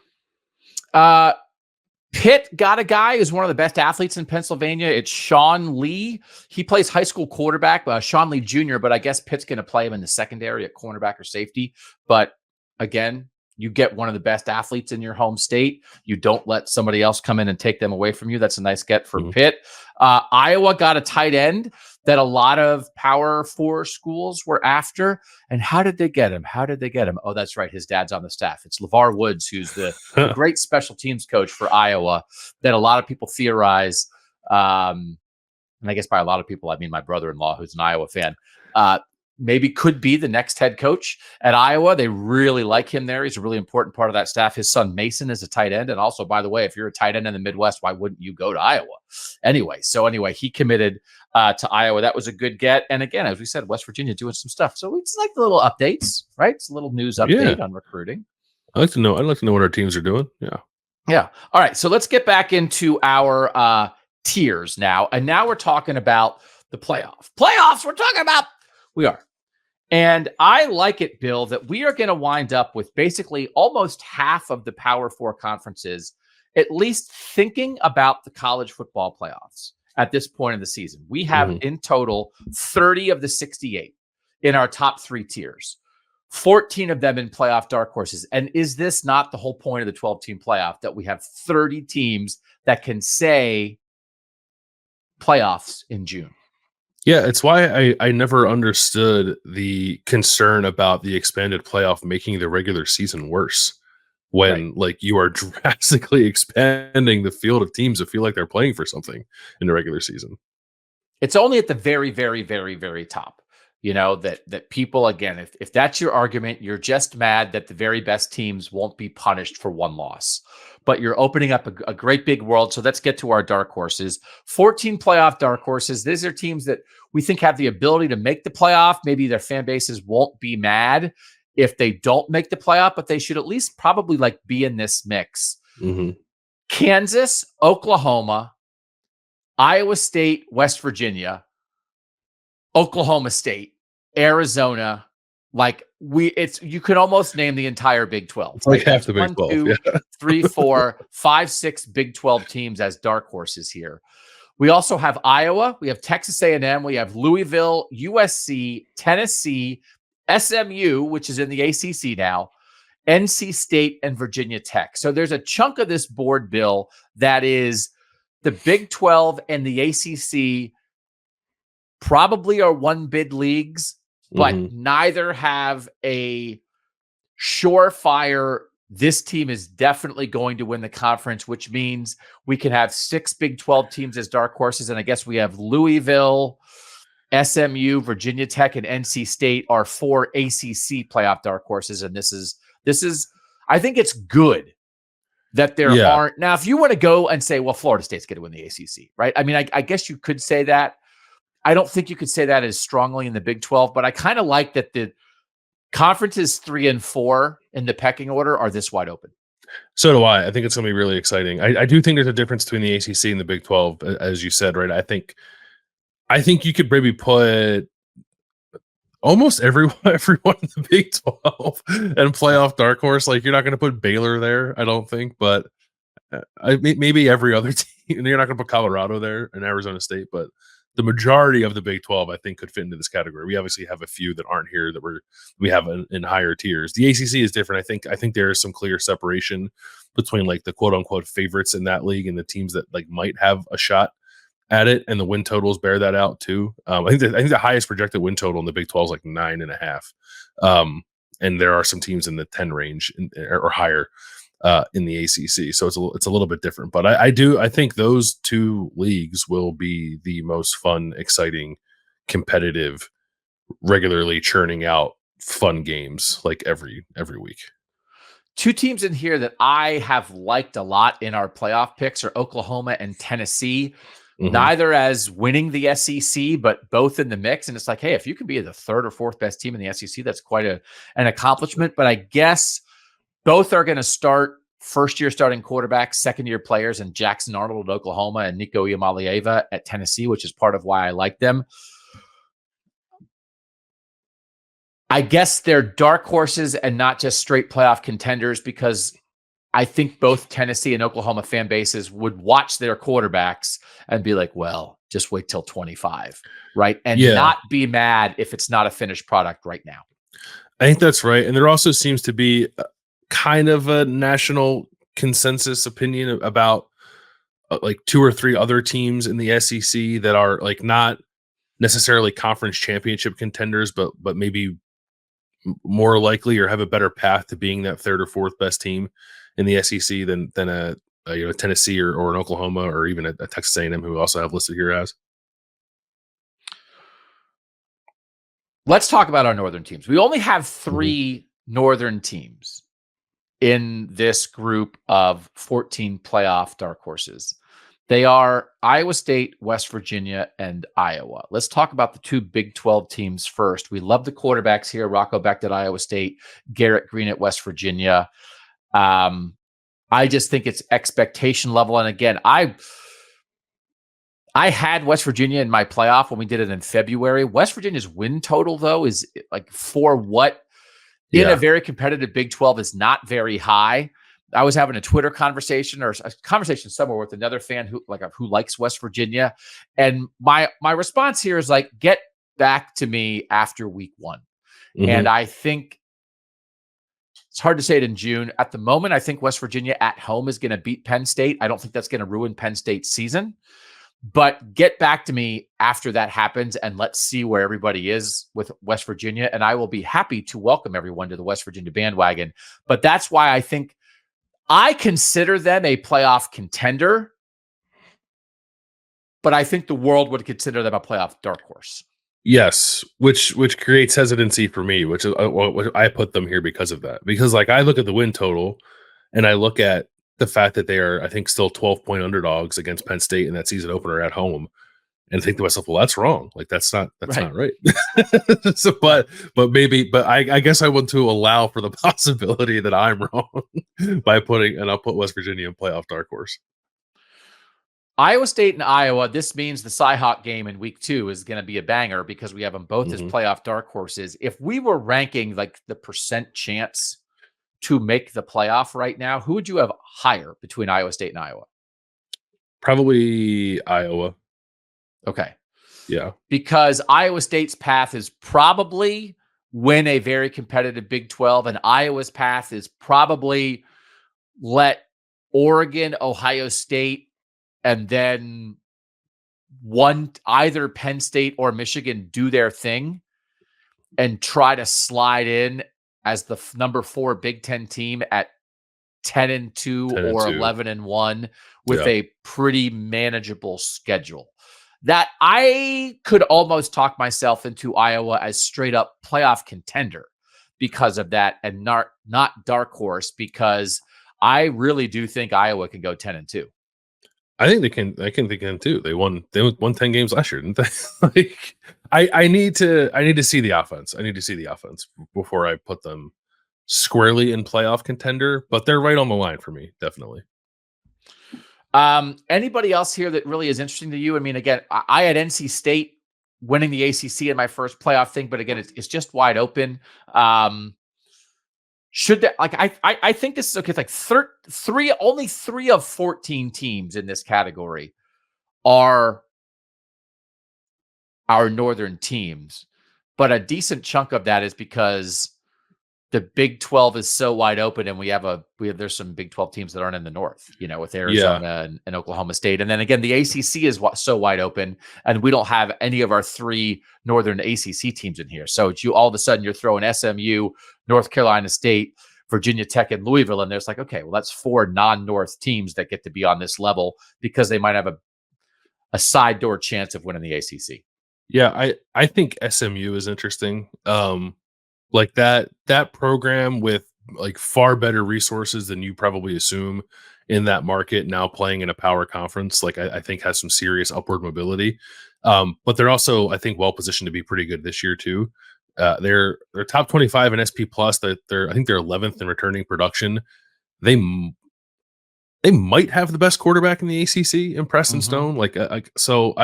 Pitt got a guy who's one of the best athletes in Pennsylvania. It's Sean Lee. He plays high school quarterback, Sean Lee Jr., but I guess Pitt's going to play him in the secondary at cornerback or safety. But again, you get one of the best athletes in your home state. You don't let somebody else come in and take them away from you. That's a nice get for Pitt. Iowa got a tight end that a lot of Power 4 schools were after. And how did they get him? Oh, that's right. His dad's on the staff. It's LeVar Woods, who's the great special teams coach for Iowa that a lot of people theorize. And I guess by a lot of people, I mean my brother-in-law, who's an Iowa fan, maybe could be the next head coach at Iowa. They really like him there. He's a really important part of that staff. His son Mason is a tight end. And also, by the way, if you're a tight end in the Midwest, why wouldn't you go to Iowa? Anyway, he committed to Iowa. That was a good get. And again, as we said, West Virginia doing some stuff. So it's like the little updates, right? It's a little news update on recruiting. I'd like to know what our teams are doing. Yeah. Yeah. All right. So let's get back into our tiers now. And now we're talking about the playoffs. We're talking about, we are. And I like it, Bill, that we are going to wind up with basically almost half of the Power Four conferences at least thinking about the college football playoffs at this point in the season. We have in total 30 of the 68 in our top three tiers, 14 of them in playoff dark horses. And is this not the whole point of the 12-team playoff, that we have 30 teams that can say playoffs in June? Yeah, it's why I never understood the concern about the expanded playoff making the regular season worse when like you are drastically expanding the field of teams that feel like they're playing for something in the regular season. It's only at the very, very, very, very top, that people, again, if that's your argument, you're just mad that the very best teams won't be punished for one loss. But you're opening up a great big world. So let's get to our dark horses. 14 playoff dark horses. These are teams that we think have the ability to make the playoff. Maybe their fan bases won't be mad if they don't make the playoff, but they should at least probably be in this mix. Kansas, Oklahoma, Iowa State, West Virginia, Oklahoma State, Arizona. You could almost name the entire Big 12. It's like half the Big 12. 1, 2, 3, 4, 5, 6 Big 12 teams as dark horses here. We also have Iowa. We have Texas A&M. We have Louisville, USC, Tennessee, SMU, which is in the ACC now, NC State, and Virginia Tech. So there's a chunk of this board, Bill, that is the Big 12 and the ACC probably are one bid leagues, but neither have a surefire, this team is definitely going to win the conference, which means we can have 6 Big 12 teams as dark horses. And I guess we have Louisville, SMU, Virginia Tech, and NC State are 4 ACC playoff dark horses. And this is, I think it's good that there aren't. Now, if you want to go and say, well, Florida State's going to win the ACC, right? I mean, I guess you could say that. I don't think you could say that as strongly in the Big 12, but I kind of like that the conferences 3 and 4 in the pecking order are this wide open. So do I. I think it's going to be really exciting. I do think there's a difference between the ACC and the Big 12, as you said, right? I think you could maybe put almost everyone in the Big 12 and playoff dark horse. Like, you're not going to put Baylor there, I don't think, but maybe every other team. You're not going to put Colorado there and Arizona State, but the majority of the Big 12, I think, could fit into this category. We obviously have a few that aren't here that we have in higher tiers. The ACC is different. I think there is some clear separation between the quote unquote favorites in that league and the teams that might have a shot at it, and the win totals bear that out too. I think the highest projected win total in the Big 12 is 9.5, and there are some teams in the 10 range or higher in the ACC, so it's a little bit different. But I think those two leagues will be the most fun, exciting, competitive, regularly churning out fun games every week. 2 teams in here that I have liked a lot in our playoff picks are Oklahoma and Tennessee. Neither as winning the SEC, but both in the mix. And it's hey, if you can be the 3rd or 4th best team in the SEC, that's quite an accomplishment. But I guess both are going to start first-year starting quarterbacks, second-year players, and Jackson Arnold at Oklahoma and Nico Iamaleava at Tennessee, which is part of why I like them. I guess they're dark horses and not just straight playoff contenders, because I think both Tennessee and Oklahoma fan bases would watch their quarterbacks and be well, just wait till 25, right? And not be mad if it's not a finished product right now. I think that's right. And there also seems to be kind of a national consensus opinion about 2 or 3 other teams in the SEC that are not necessarily conference championship contenders, but maybe more likely or have a better path to being that 3rd or 4th best team in the SEC than a Tennessee or an Oklahoma or even a Texas A&M, who we also have listed here as. Let's talk about our northern teams. We only have Mhm. 3 northern teams in this group of 14 playoff dark horses. They are Iowa State, West Virginia, and Iowa. Let's talk about the 2 Big 12 teams first. We love the quarterbacks here. Rocco Becht at Iowa State, Garrett Green at West Virginia. I just think it's expectation level. And again, I had West Virginia in my playoff when we did it in February. West Virginia's win total, though, is like for what in a very competitive Big 12 is not very high. I was having a Twitter conversation or a conversation somewhere with another fan who likes West Virginia. And my response here is like, get back to me after week 1. Mhm. And I think it's hard to say it in June. At the moment, I think West Virginia at home is going to beat Penn State. I don't think that's going to ruin Penn State's season. But get back to me after that happens, and let's see where everybody is with West Virginia. And I will be happy to welcome everyone to the West Virginia bandwagon. But that's why I think I consider them a playoff contender. But I think the world would consider them a playoff dark horse. Yes, which creates hesitancy for me, which is what I put them here because of that. Because like I look at the win total, and I look at the fact that they are, I think, still 12-point underdogs against Penn State in that season opener at home, and think to myself, well, that's wrong. Like that's not right. So, but I guess I want to allow for the possibility that I'm wrong by I'll put West Virginia in playoff dark horse. Iowa State and Iowa, this means the Cyhawk game in week 2 is going to be a banger because we have them both as playoff dark horses. If we were ranking like the percent chance to make the playoff right now, who would you have higher between Iowa State and Iowa? Probably Iowa. Okay. Yeah. Because Iowa State's path is probably win a very competitive Big 12, and Iowa's path is probably let Oregon, Ohio State, and then either Penn State or Michigan do their thing and try to slide in as the number 4 Big 10 team at 10-2 or 11-1 with a pretty manageable schedule. That I could almost talk myself into Iowa as straight up playoff contender because of that, and not dark horse, because I really do think Iowa can go 10-2. I think they can. They can too. They won 10 games last year, didn't they? Like, I need to see the offense. I need to see the offense before I put them squarely in playoff contender. But they're right on the line for me, definitely. Anybody else here that really is interesting to you? I mean, again, I had NC State winning the ACC in my first playoff thing, but again, it's just wide open. Should that, like, I think this is okay. It's like only 3 of 14 teams in this category are our northern teams, but a decent chunk of that is because the Big 12 is so wide open, and there's some Big 12 teams that aren't in the North, with Arizona and Oklahoma State. And then again, the ACC is so wide open, and we don't have any of our 3 Northern ACC teams in here. So all of a sudden you're throwing SMU, North Carolina State, Virginia Tech, and Louisville. And there's like, okay, well, that's 4 non-North teams that get to be on this level because they might have a side door chance of winning the ACC. Yeah. I think SMU is interesting. Like that program with like far better resources than you probably assume in that market, now playing in a power conference, like I think has some serious upward mobility. But they're also, I think, well positioned to be pretty good this year too. They're top 25 in SP plus. I think they're 11th in returning production. They might have the best quarterback in the ACC in Preston Stone. So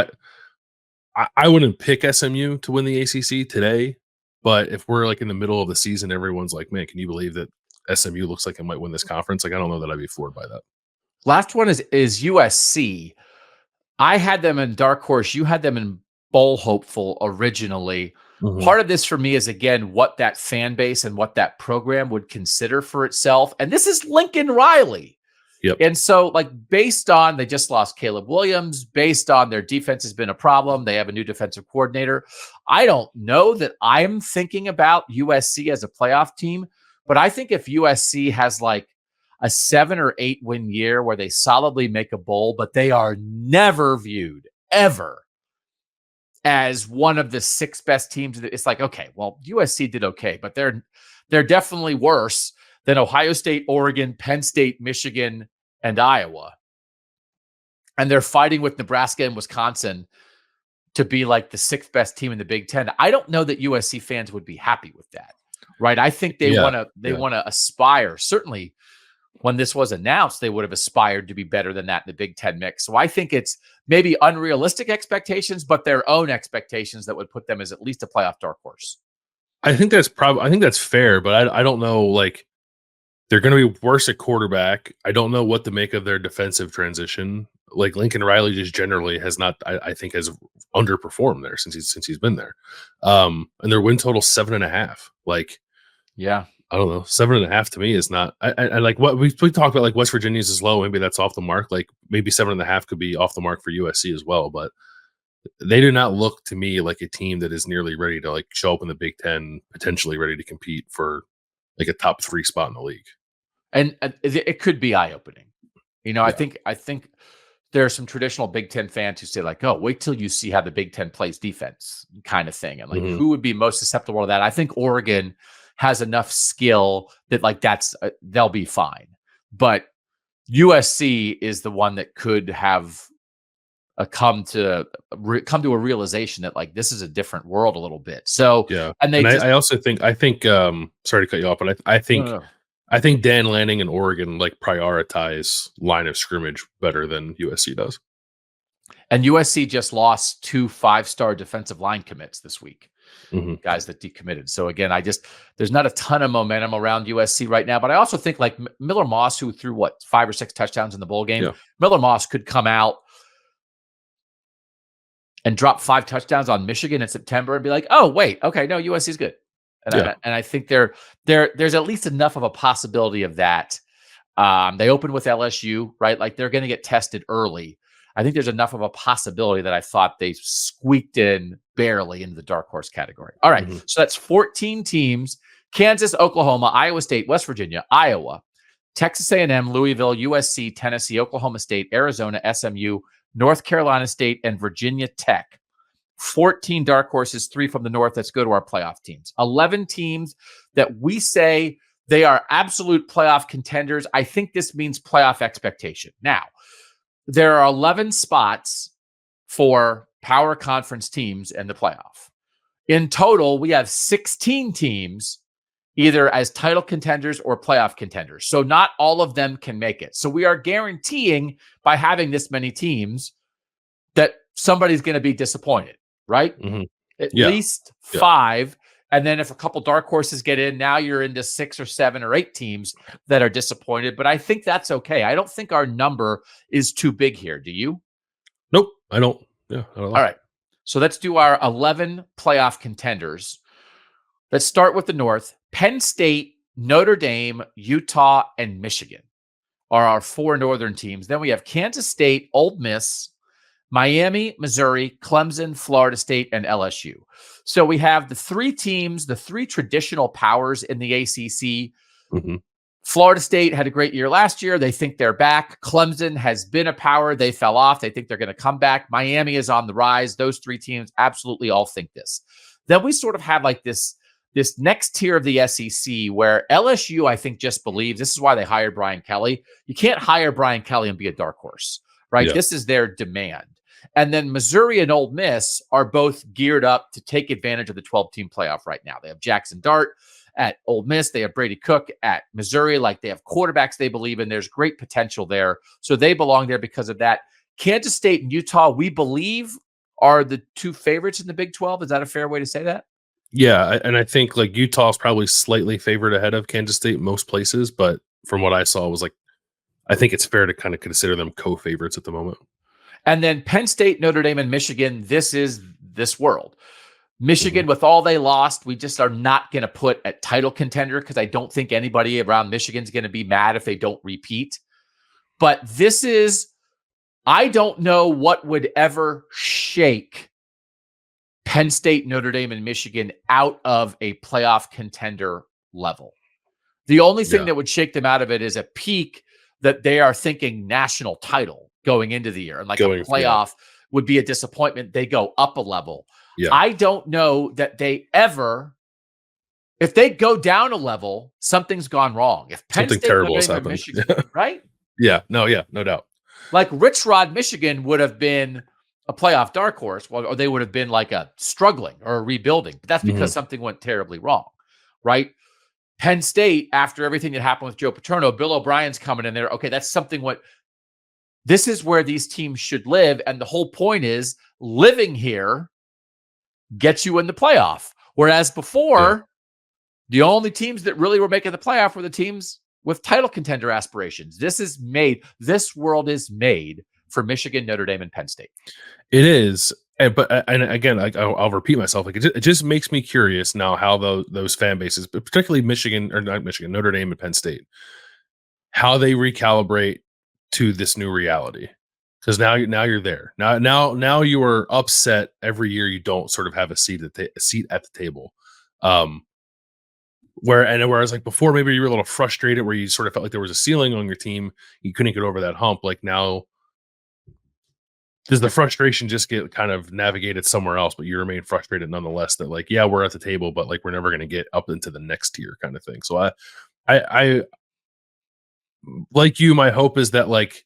I wouldn't pick SMU to win the ACC today. But if we're like in the middle of the season, everyone's like, man, can you believe that SMU looks like it might win this conference? Like, I don't know that I'd be floored by that. Last one is USC. I had them in dark horse. You had them in bowl hopeful originally. Part of this for me is, again, what that fan base and what that program would consider for itself. And this is Lincoln Riley. Yep. And so, like, based on they just lost Caleb Williams, based on their defense has been a problem, they have a new defensive coordinator. I don't know that I'm thinking about USC as a playoff team, but I think if USC has like a 7 or 8 win year where they solidly make a bowl, but they are never viewed ever as one of the 6 best teams. It's like, okay, well, USC did okay, but they're definitely worse than Ohio State, Oregon, Penn State, Michigan, and Iowa. And they're fighting with Nebraska and Wisconsin to be like the 6th best team in the Big Ten. I don't know that USC fans would be happy with that, right? I think they want to aspire. Certainly, when this was announced, they would have aspired to be better than that in the Big Ten mix. So I think it's maybe unrealistic expectations, but their own expectations that would put them as at least a playoff dark horse. I think that's fair, but I don't know. Like, they're going to be worse at quarterback. I don't know what to make of their defensive transition. Like, Lincoln Riley just generally has not, I think, has underperformed there since he's been there. And their win total 7.5. Like, yeah, I don't know. 7.5 to me is not. I like what we talked about. Like, West Virginia's is low. Maybe that's off the mark. Like, maybe 7.5 could be off the mark for USC as well. But they do not look to me like a team that is nearly ready to like show up in the Big Ten, potentially ready to compete for like a top 3 spot in the league. And it could be eye-opening. I think there are some traditional Big Ten fans who say like, oh, wait till you see how the Big Ten plays defense kind of thing. And like, who would be most susceptible to that? I think Oregon has enough skill that like they'll be fine. But USC is the one that could have come to a realization that like this is a different world a little bit. So yeah, and I also think sorry to cut you off, but I think no. I think Dan Lanning and Oregon like prioritize line of scrimmage better than USC does. And USC just lost 2 5-star defensive line commits this week. Guys that decommitted. So again, there's not a ton of momentum around USC right now, but I also think like Miller Moss, who threw 5 or 6 touchdowns in the bowl game, Miller Moss could come out and drop 5 touchdowns on Michigan in September and be like, oh, wait, okay, no, USC's good. And I think there's at least enough of a possibility of that. They opened with LSU, right? Like they're going to get tested early. I think there's enough of a possibility that I thought they squeaked in barely into the dark horse category. All right. So that's 14 teams: Kansas, Oklahoma, Iowa State, West Virginia, Iowa, Texas A&M, Louisville, USC, Tennessee, Oklahoma State, Arizona, SMU, North Carolina State, and Virginia Tech. 14 dark horses, 3 from the north. Let's go to our playoff teams. 11 teams that we say they are absolute playoff contenders. I think this means playoff expectation. Now, there are 11 spots for power conference teams in the playoff. In total, we have 16 teams either as title contenders or playoff contenders. So not all of them can make it. So we are guaranteeing by having this many teams that somebody's going to be disappointed, right? At least 5. And then if a couple dark horses get in, now you're into 6 or 7 or 8 teams that are disappointed. But I think that's okay. I don't think our number is too big here. Do you? Nope, I don't. Yeah, I don't know. All right. So let's do our 11 playoff contenders. Let's start with the North. Penn State, Notre Dame, Utah, and Michigan are our 4 Northern teams. Then we have Kansas State, Ole Miss, Miami, Missouri, Clemson, Florida State, and LSU. So we have the 3 teams, the 3 traditional powers in the ACC. Florida State had a great year last year. They think they're back. Clemson has been a power. They fell off. They think they're going to come back. Miami is on the rise. Those 3 teams absolutely all think this. Then we sort of have like this next tier of the SEC where LSU, I think, just believes this is why they hired Brian Kelly. You can't hire Brian Kelly and be a dark horse, right? This is their demand. And then Missouri and Ole Miss are both geared up to take advantage of the 12-team playoff right now. They have Jackson Dart at Ole Miss. They have Brady Cook at Missouri. Like they have quarterbacks they believe in. There's great potential there. So they belong there because of that. Kansas State and Utah, we believe, are the 2 favorites in the Big 12. Is that a fair way to say that? Yeah, and I think like Utah's probably slightly favored ahead of Kansas State most places, but from what I saw was like, I think it's fair to kind of consider them co-favorites at the moment. And then Penn State, Notre Dame, and Michigan, this is this world. Michigan, with all they lost, we just are not going to put at title contender because I don't think anybody around Michigan's going to be mad if they don't repeat. But this is, I don't know what would ever shake Penn State, Notre Dame, and Michigan out of a playoff contender level. The only thing that would shake them out of it is a peak that they are thinking national title going into the year and like a playoff would be a disappointment. They go up a level. Yeah. I don't know that they ever, if they go down a level, something's gone wrong. If Penn Something State, terrible has Notre Dame, and happened. Michigan, right? Yeah. No doubt. Like Rich Rod, Michigan would have been a playoff dark horse, or they would have been like a struggling or a rebuilding. But that's because something went terribly wrong, right? Penn State, after everything that happened with Joe Paterno, Bill O'Brien's coming in there. Okay, that's something this is where these teams should live. And the whole point is living here gets you in the playoff. Whereas before, the only teams that really were making the playoff were the teams with title contender aspirations. This world is made for Michigan, Notre Dame, and Penn State. It is. But again, I'll repeat myself. Like it just makes me curious now how those fan bases, but particularly Notre Dame and Penn State, how they recalibrate to this new reality. Because now you're there. Now you are upset every year you don't sort of have a seat at the table. Whereas like before, maybe you were a little frustrated where you sort of felt like there was a ceiling on your team, you couldn't get over that hump. Like now, does the frustration just get kind of navigated somewhere else, but you remain frustrated nonetheless that like, yeah, we're at the table, but like we're never going to get up into the next tier kind of thing. So I like you, my hope is that like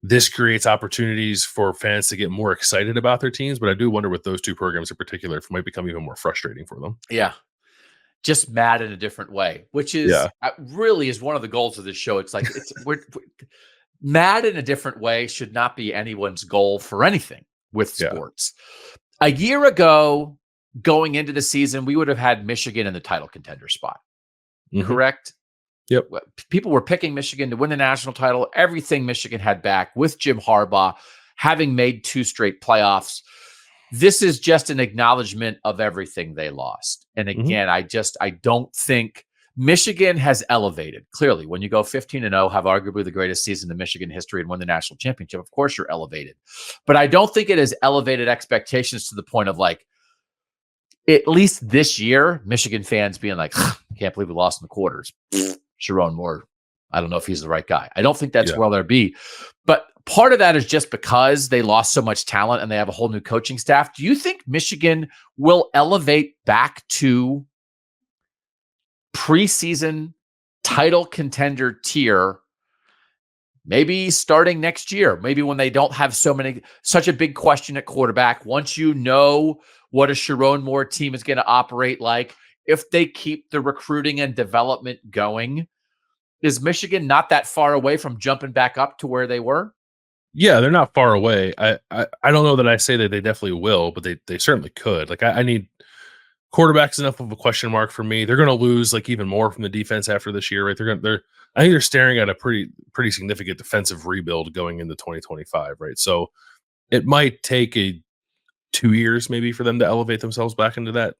this creates opportunities for fans to get more excited about their teams, but I do wonder with those two programs in particular, if it might become even more frustrating for them. Yeah. Just mad in a different way, which is really is one of the goals of this show. It's like we're mad in a different way should not be anyone's goal for anything with sports. A year ago, going into the season, we would have had Michigan in the title contender spot. Correct? Yep. People were picking Michigan to win the national title. Everything Michigan had back with Jim Harbaugh, having made 2 straight playoffs. This is just an acknowledgement of everything they lost. And again, I don't think Michigan has elevated. Clearly, when you go 15-0, have arguably the greatest season in Michigan history and win the national championship, of course you're elevated. But I don't think it has elevated expectations to the point of like, at least this year, Michigan fans being like, can't believe we lost in the quarters. Sharon Moore, I don't know if he's the right guy. I don't think that's where they'll be. But part of that is just because they lost so much talent and they have a whole new coaching staff. Do you think Michigan will elevate back to preseason title contender tier, maybe starting next year, maybe when they don't have such a big question at quarterback? Once you know what a Sharon Moore team is going to operate like, if they keep the recruiting and development going, is Michigan not that far away from jumping back up to where they were? Yeah, they're not far away. I don't know that I say that they definitely will, but they certainly could. Like I need quarterbacks enough of a question mark for me. They're going to lose like even more from the defense after this year, right? I think they're staring at a pretty significant defensive rebuild going into 2025, right? So it might take 2 years maybe for them to elevate themselves back into that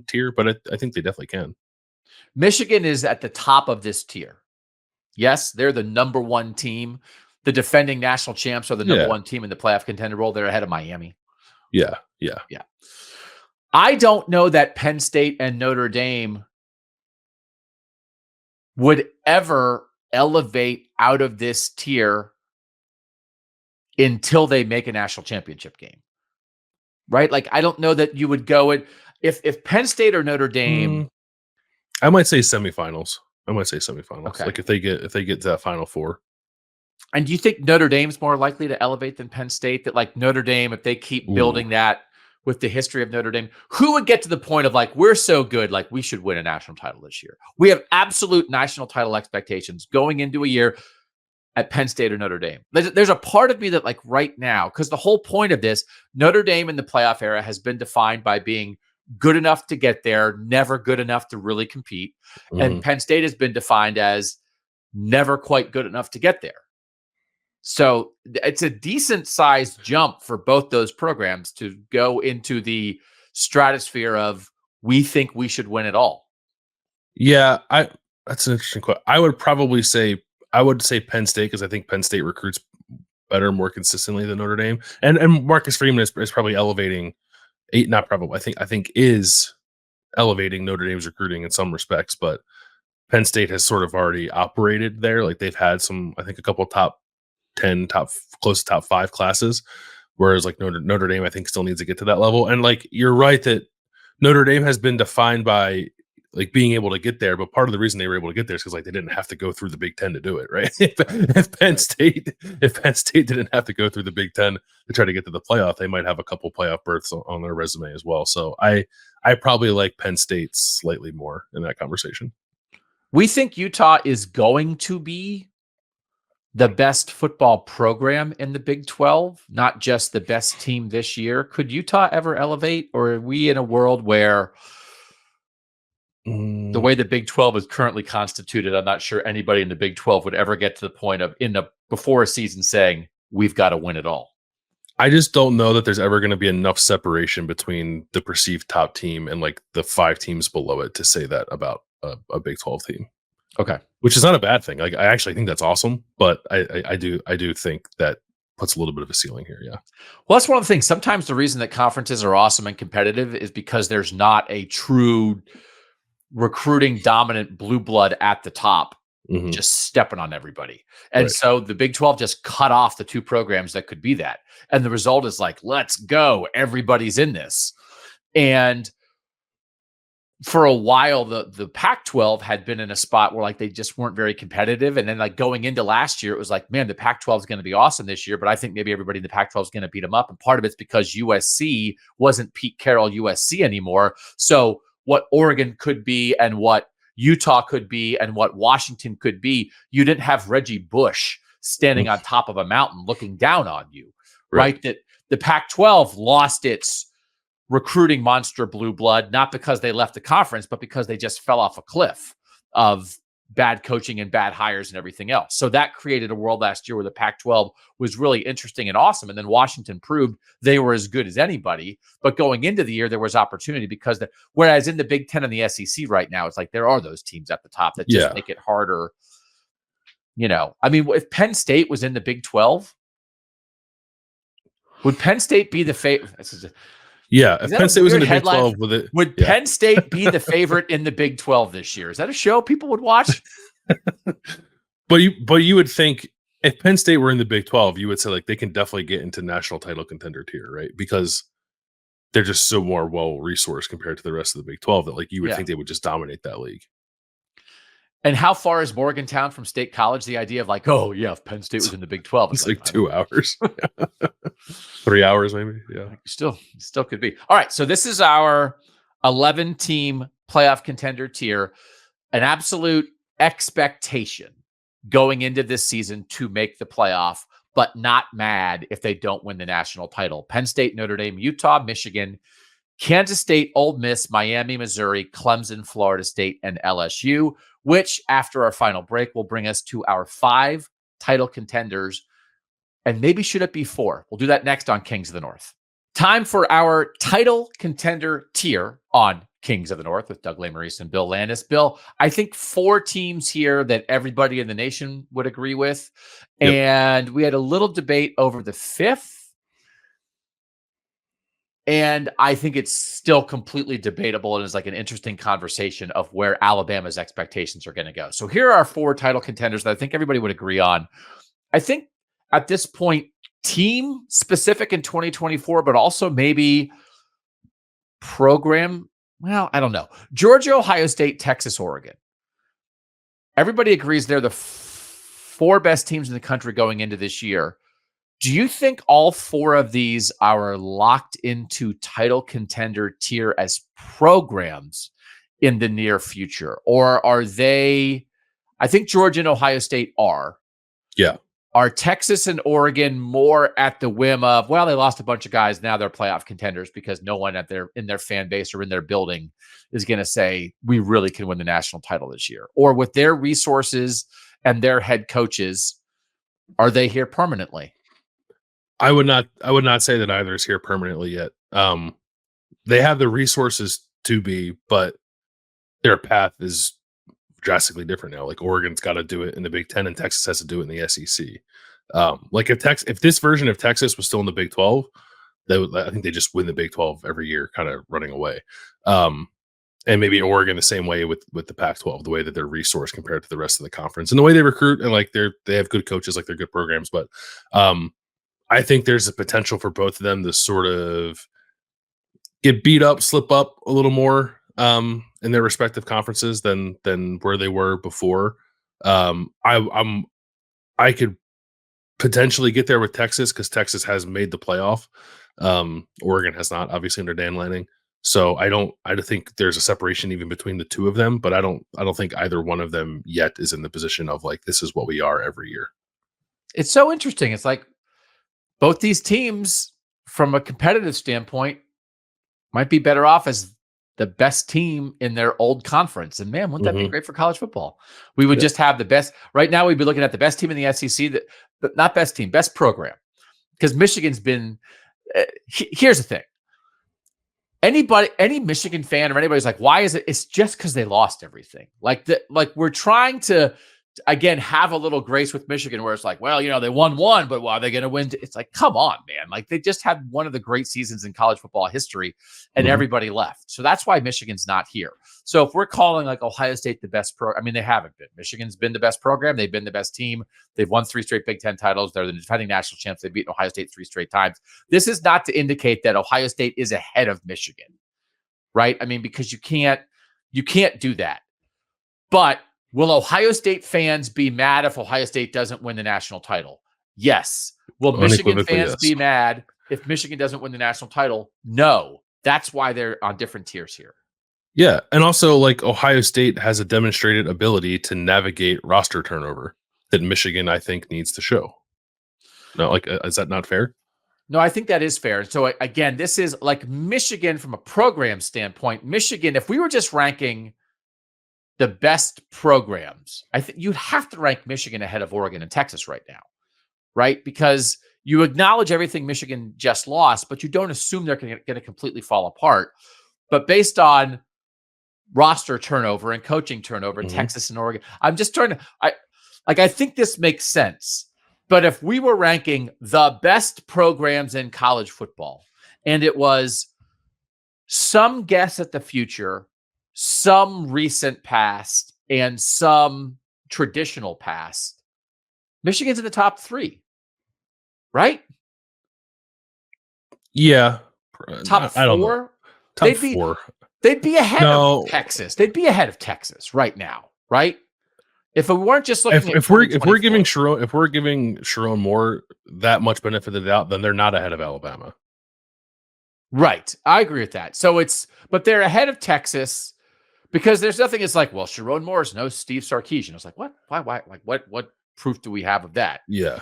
tier, but I think they definitely can. Michigan is at the top of this tier. Yes, they're the number 1 team. The defending national champs are the number 1 team in the playoff contender role. They're ahead of Miami. Yeah. I don't know that Penn State and Notre Dame would ever elevate out of this tier until they make a national championship game. Right? Like, I don't know that you would go if Penn State or Notre Dame. I might say semifinals. Okay. Like if they get to that Final Four. And do you think Notre Dame's more likely to elevate than Penn State? That like Notre Dame, if they keep building that with the history of Notre Dame, who would get to the point of like, we're so good, like we should win a national title this year? We have absolute national title expectations going into a year at Penn State or Notre Dame. There's a part of me that like right now, because the whole point of this, Notre Dame in the playoff era has been defined by being good enough to get there, never good enough to really compete. And Penn State has been defined as never quite good enough to get there. So it's a decent sized jump for both those programs to go into the stratosphere of we think we should win it all. Yeah, that's an interesting question. I would say Penn State, because I think Penn State recruits better, more consistently than Notre Dame. And Marcus Freeman is probably elevating I think is elevating Notre Dame's recruiting in some respects, but Penn State has sort of already operated there. Like they've had a couple top 10, close to top 5 classes. Whereas like Notre Dame, I think still needs to get to that level. And like, you're right that Notre Dame has been defined by like being able to get there, but part of the reason they were able to get there is because like they didn't have to go through the Big Ten to do it, right? If Penn State didn't have to go through the Big Ten to try to get to the playoff, they might have a couple playoff berths on their resume as well. So I probably like Penn State slightly more in that conversation. We think Utah is going to be the best football program in the Big 12, not just the best team this year. Could Utah ever elevate, or are we in a world where the way the Big 12 is currently constituted, I'm not sure anybody in the Big 12 would ever get to the point of before a season saying we've got to win it all? I just don't know that there's ever going to be enough separation between the perceived top team and like the 5 teams below it to say that about a Big 12 team. Okay. Which is not a bad thing. Like, I actually think that's awesome, but I do think that puts a little bit of a ceiling here. Yeah. Well, that's one of the things. Sometimes the reason that conferences are awesome and competitive is because there's not a true recruiting dominant blue blood at the top, just stepping on everybody. And so the Big 12 just cut off the 2 programs that could be that. And the result is like, let's go. Everybody's in this. And for a while, the Pac-12 had been in a spot where like they just weren't very competitive. And then like going into last year, it was like, man, the Pac-12 is going to be awesome this year, but I think maybe everybody in the Pac-12 is going to beat them up. And part of it's because USC wasn't Pete Carroll USC anymore. So what Oregon could be and what Utah could be and what Washington could be, you didn't have Reggie Bush standing on top of a mountain looking down on you, right? That the Pac-12 lost its recruiting monster blue blood, not because they left the conference, but because they just fell off a cliff of bad coaching and bad hires and everything else. So that created a world last year where the Pac-12 was really interesting and awesome. And then Washington proved they were as good as anybody. But going into the year, there was opportunity because whereas in the Big Ten and the SEC right now, it's like there are those teams at the top that just make it harder. You know, I mean, if Penn State was in the Big 12, would Penn State be the favorite? Yeah, if Penn State was in the Big 12 with it, would Penn State be the favorite in the Big 12 this year? Is that a show people would watch? But you would think if Penn State were in the Big 12, you would say like they can definitely get into national title contender tier, right? Because they're just so more well resourced compared to the rest of the Big 12 that like you would think they would just dominate that league. And how far is Morgantown from State College? The idea of like, oh yeah, if Penn State was in the Big 12, it's like 2 hours, 3 hours maybe. Yeah, still could be. All right, so this is our 11-team playoff contender tier, an absolute expectation going into this season to make the playoff, but not mad if they don't win the national title. Penn State, Notre Dame, Utah, Michigan, Kansas State, Ole Miss, Miami, Missouri, Clemson, Florida State, and LSU, which after our final break will bring us to our 5 title contenders. And maybe should it be 4? We'll do that next on Kings of the North. Time for our title contender tier on Kings of the North with Doug Lesmerises and Bill Landis. Bill, I think 4 teams here that everybody in the nation would agree with. Yep. And we had a little debate over the 5th. And I think it's still completely debatable and is like an interesting conversation of where Alabama's expectations are going to go. So here are our 4 title contenders that I think everybody would agree on. I think at this point, team specific in 2024, but also maybe program. Well, I don't know. Georgia, Ohio State, Texas, Oregon. Everybody agrees they're the 4 best teams in the country going into this year. Do you think all 4 of these are locked into title contender tier as programs in the near future? Or are they, I think Georgia and Ohio State are. Yeah. Are Texas and Oregon more at the whim of, well, they lost a bunch of guys, now they're playoff contenders because no one in their fan base or in their building is going to say, we really can win the national title this year? Or with their resources and their head coaches, are they here permanently? I would not say that either is here permanently yet. They have the resources to be, but their path is drastically different now. Like Oregon's got to do it in the Big 10 and Texas has to do it in the SEC. Like if this version of Texas was still in the Big 12, I think they just win the Big 12 every year, kind of running away. And maybe Oregon the same way with the Pac-12, the way that they're resourced compared to the rest of the conference and the way they recruit and like they have good coaches, like they're good programs. But I think there's a potential for both of them to sort of get beat up, slip up a little more in their respective conferences than where they were before. I could potentially get there with Texas because Texas has made the playoff. Oregon has not, obviously, under Dan Lanning. So I don't think there's a separation even between the two of them, but I don't think either one of them yet is in the position of like, this is what we are every year. It's so interesting. It's like both these teams, from a competitive standpoint, might be better off as the best team in their old conference. And man, wouldn't that be great for college football? We would just have the best. Right now, we'd be looking at the best team in the SEC, but not best team, best program. Because Michigan's been. Here's the thing. Any Michigan fan or anybody's like, why is it? It's just because they lost everything. Like we're trying to, again, have a little grace with Michigan where it's like, well, they won one, but are they going to win? It's like, come on, man. Like they just had one of the great seasons in college football history and everybody left. So that's why Michigan's not here. So if we're calling like Ohio State the best they haven't been. Michigan's been the best program. They've been the best team. They've won 3 straight Big Ten titles. They're the defending national champs. They've beaten Ohio State 3 straight times. This is not to indicate that Ohio State is ahead of Michigan, right? I mean, because you can't do that. But will Ohio State fans be mad if Ohio State doesn't win the national title? Yes. Will Michigan fans be mad if Michigan doesn't win the national title? No. That's why they're on different tiers here. Yeah. And also, like, Ohio State has a demonstrated ability to navigate roster turnover that Michigan, I think, needs to show. No, like, is that not fair? No, I think that is fair. So again, this is like Michigan from a program standpoint. Michigan, if we were just ranking the best programs, I think you'd have to rank Michigan ahead of Oregon and Texas right now, right? Because you acknowledge everything Michigan just lost, but you don't assume they're going to completely fall apart. But based on roster turnover and coaching turnover, Texas and Oregon, I'm just trying to, I think this makes sense. But if we were ranking the best programs in college football, and it was some guess at the future, some recent past, and some traditional past, Michigan's in the top 3, right? Yeah. Top 4? I don't know. Top 4. They'd be ahead of Texas. They'd be ahead of Texas right now, right? If we weren't just looking if we're giving Sharon Moore that much benefit of the doubt, then they're not ahead of Alabama. Right. I agree with that. But they're ahead of Texas because there's nothing. It's like, well, Sharon Moore is no Steve Sarkisian. I was like, what? Why? Like, what proof do we have of that? Yeah.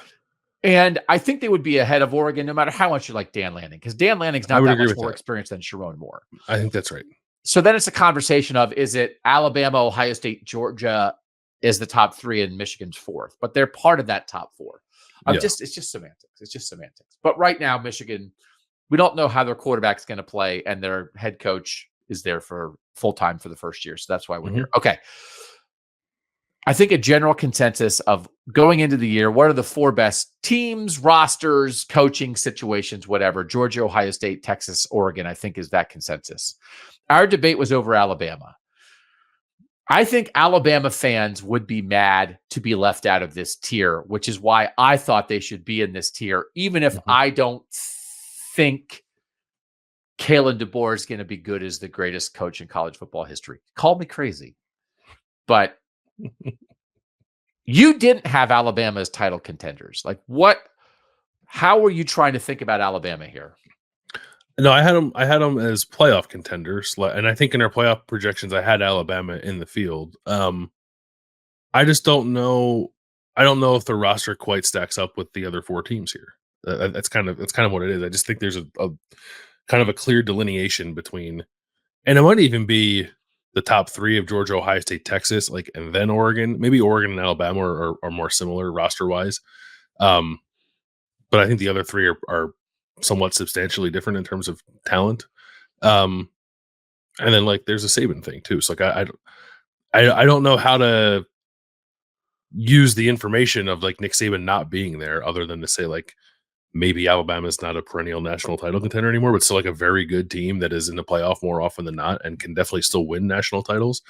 And I think they would be ahead of Oregon no matter how much you like Dan Lanning, because Dan Lanning's not that much more experienced than Sharon Moore. I think that's right. So then it's a conversation of, is it Alabama, Ohio State, Georgia is the top 3 and Michigan's 4th, but they're part of that top 4. It's just semantics. It's just semantics. But right now, Michigan, we don't know how their quarterback's going to play, and their head coach is there for full-time for the first year. So that's why we're here. Okay. I think a general consensus of going into the year, what are the 4 best teams, rosters, coaching situations, whatever? Georgia, Ohio State, Texas, Oregon, I think is that consensus. Our debate was over Alabama. I think Alabama fans would be mad to be left out of this tier, which is why I thought they should be in this tier, even if I don't think Kalen DeBoer is going to be good as the greatest coach in college football history. Call me crazy. But you didn't have Alabama as title contenders. Like, how were you trying to think about Alabama here? No, I had them as playoff contenders, and I think in our playoff projections, I had Alabama in the field. I just don't know. I don't know if the roster quite stacks up with the other 4 teams here. That's kind of what it is. I just think there's a kind of a clear delineation between, and it might even be the top 3 of Georgia, Ohio State, Texas, like, and then Oregon. Maybe Oregon and Alabama are more similar roster wise, but I think the other 3 are somewhat substantially different in terms of talent. And then, like, there's a Saban thing too. So, like, I don't know how to use the information of, like, Nick Saban not being there other than to say, like, maybe Alabama's not a perennial national title contender anymore, but still, like, a very good team that is in the playoff more often than not and can definitely still win national titles,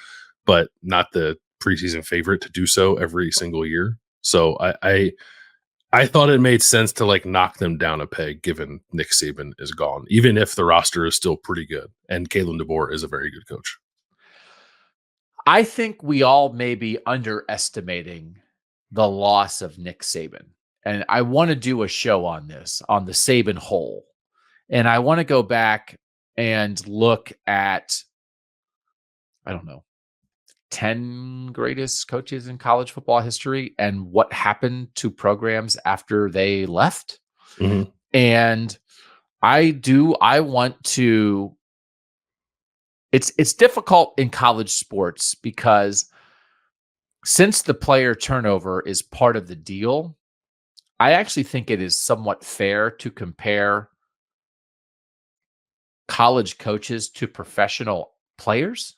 but not the preseason favorite to do so every single year. So I I thought it made sense to like knock them down a peg given Nick Saban is gone, even if the roster is still pretty good and Kalen DeBoer is a very good coach. I think we all may be underestimating the loss of Nick Saban. And I want to do a show on this, on the Saban hole. And I want to go back and look at, I don't know, 10 greatest coaches in college football history and what happened to programs after they left. Mm-hmm. And I want to, it's difficult in college sports because since the player turnover is part of the deal, I actually think it is somewhat fair to compare college coaches to professional players.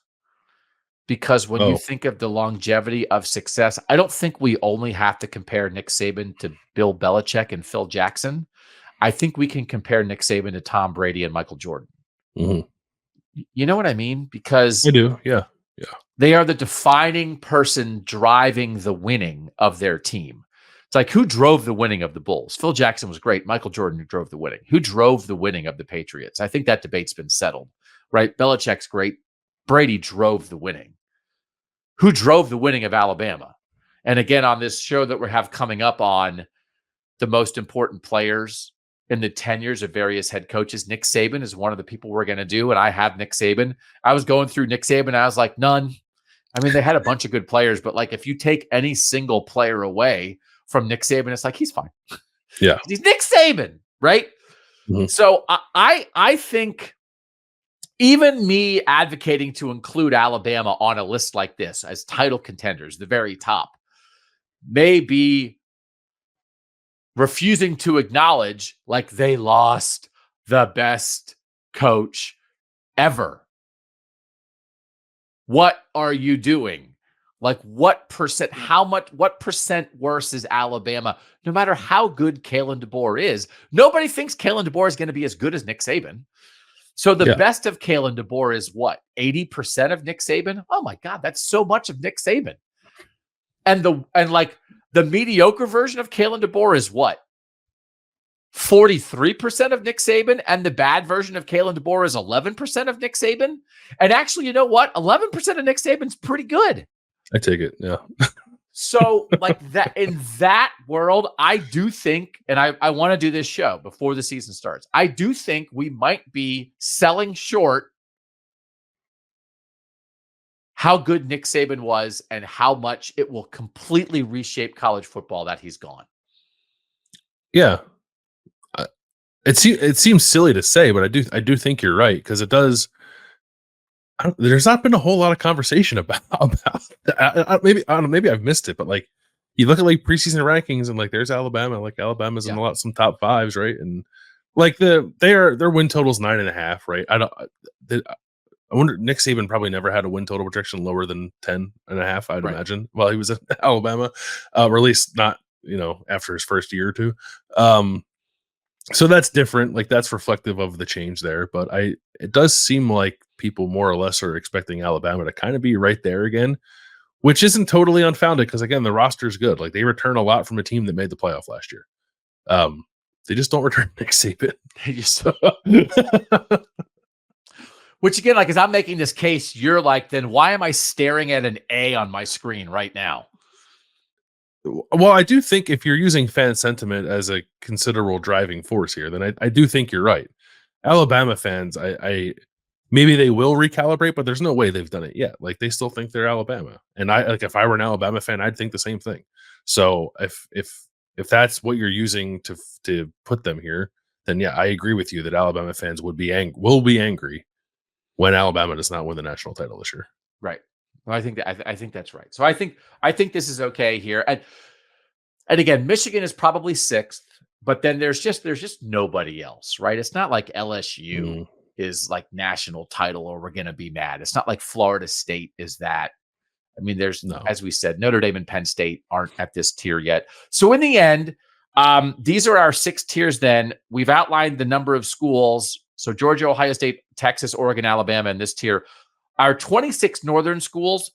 Because when you think of the longevity of success, I don't think we only have to compare Nick Saban to Bill Belichick and Phil Jackson. I think we can compare Nick Saban to Tom Brady and Michael Jordan. Mm-hmm. You know what I mean? Because I do. Yeah. They are the defining person driving the winning of their team. It's like, who drove the winning of the Bulls? Phil Jackson was great. Michael Jordan who drove the winning. Who drove the winning of the Patriots? I think that debate's been settled, right? Belichick's great. Brady drove the winning. Who drove the winning of Alabama? And again, on this show that we have coming up on the most important players in the tenures of various head coaches, Nick Saban is one of the people we're going to do. And I have Nick Saban. I was going through Nick Saban. And I was like, none. I mean, they had a bunch of good players, but like if you take any single player away from Nick Saban, it's like, he's fine. Yeah. He's Nick Saban, right? Mm-hmm. So I think even me advocating to include Alabama on a list like this as title contenders, the very top, may be refusing to acknowledge like they lost the best coach ever. What are you doing? Like what percent worse is Alabama? No matter how good Kalen DeBoer is, nobody thinks Kalen DeBoer is going to be as good as Nick Saban. So the best of Kalen DeBoer is what? 80% of Nick Saban? Oh my God, that's so much of Nick Saban. And the mediocre version of Kalen DeBoer is what? 43% of Nick Saban, and the bad version of Kalen DeBoer is 11% of Nick Saban. And actually, you know what? 11% of Nick Saban's pretty good. I take it. Yeah. So like that, in that world, I do think, and I want to do this show before the season starts. I do think we might be selling short how good Nick Saban was and how much it will completely reshape college football that he's gone. Yeah. It seems silly to say, but I do think you're right, because it does. There's not been a whole lot of conversation about maybe I've missed it, but like you look at like preseason rankings and like there's Alabama, like Alabama's in some top fives, right? And like their win total's 9.5, right? I wonder, Nick Saban probably never had a win total projection lower than 10.5, I'd imagine, while he was at Alabama, or at least not, after his first year or two. So that's different. Like that's reflective of the change there, but it does seem like people more or less are expecting Alabama to kind of be right there again, which isn't totally unfounded because again, the roster's good. Like they return a lot from a team that made the playoff last year. They just don't return Nick Saban. Which again, like as I'm making this case, you're like, then why am I staring at an A on my screen right now? Well, I do think if you're using fan sentiment as a considerable driving force here, then I do think you're right. Alabama fans, I maybe they will recalibrate, but there's no way they've done it yet. Like they still think they're Alabama, and if I were an Alabama fan, I'd think the same thing. So if that's what you're using to put them here, then yeah, I agree with you that Alabama fans will be angry when Alabama does not win the national title this year. Right. Well, I think that's right. So I think this is okay here. And again, Michigan is probably 6th, but then there's just nobody else, right? It's not like LSU is like national title or we're going to be mad. It's not like Florida State is that. I mean, as we said, Notre Dame and Penn State aren't at this tier yet. So in the end, these are our 6 tiers then. We've outlined the number of schools. So Georgia, Ohio State, Texas, Oregon, Alabama in this tier. Our 26 Northern schools,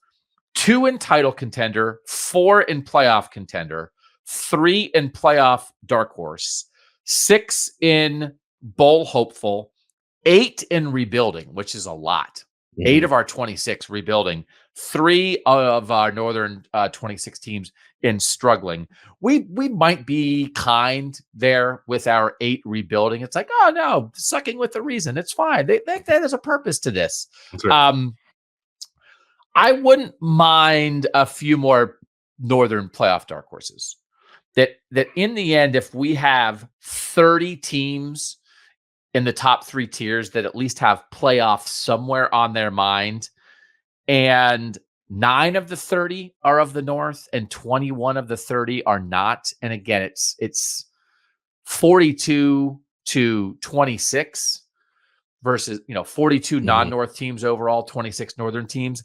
2 in title contender, 4 in playoff contender, 3 in playoff dark horse, 6 in bowl hopeful, 8 in rebuilding, which is a lot. 8 of our 26 rebuilding, 3 of our northern 26 teams in struggling. We might be kind there with our 8 rebuilding. It's like, oh no, sucking with the reason. It's fine. There's a purpose to this. Right. I wouldn't mind a few more northern playoff dark horses. That in the end, if we have 30 teams in the top 3 tiers that at least have playoffs somewhere on their mind, and 9 of the 30 are of the North and 21 of the 30 are not. And again, it's 42 to 26 versus, 42 non-North teams overall, 26 Northern teams.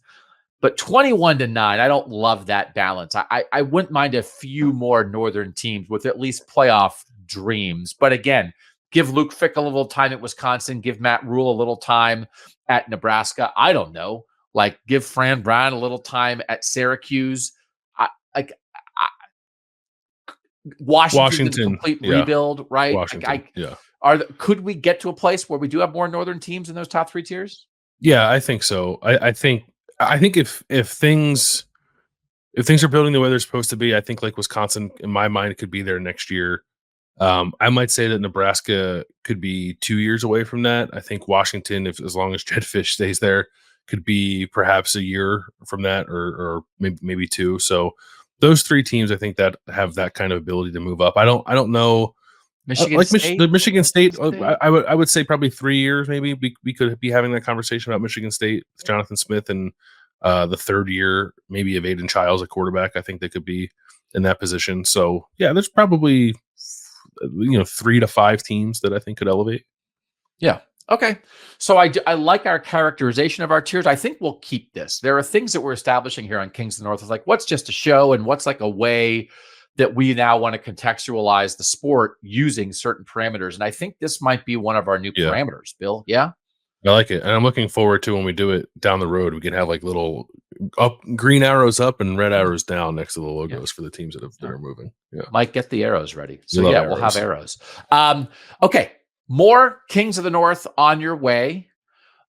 But 21 to 9, I don't love that balance. I wouldn't mind a few more Northern teams with at least playoff dreams. But again, give Luke Fickell a little time at Wisconsin. Give Matt Rule a little time at Nebraska. I don't know. Like, give Fran Brown a little time at Syracuse. Washington's a complete rebuild, right? Washington, Could we get to a place where we do have more Northern teams in those top 3 tiers? Yeah, I think so. I think if things are building the way they're supposed to be, I think like Wisconsin, in my mind, could be there next year. I might say that Nebraska could be 2 years away from that. I think Washington, as long as Jedd Fisch stays there, could be perhaps a year from that, or maybe 2. So those 3 teams, I think, that have that kind of ability to move up. I don't know. Michigan State? Michigan State, I would say probably 3 years. Maybe we could be having that conversation about Michigan State with Jonathan Smith, and the 3rd year maybe of Aiden Childs at quarterback. I think they could be in that position. So yeah, there's probably 3 to 5 teams that I think could elevate. Yeah. Okay. So I like our characterization of our tiers. I think we'll keep this. There are things that we're establishing here on Kings of the North. It's like, what's just a show and what's like a way that we now want to contextualize the sport using certain parameters. And I think this might be one of our new parameters, Bill. Yeah. I like it. And I'm looking forward to when we do it down the road, we can have like little green arrows up and red arrows down next to the logos for the teams that are moving. Yeah. Might get the arrows ready. So we'll have arrows. Okay. More Kings of the North on your way.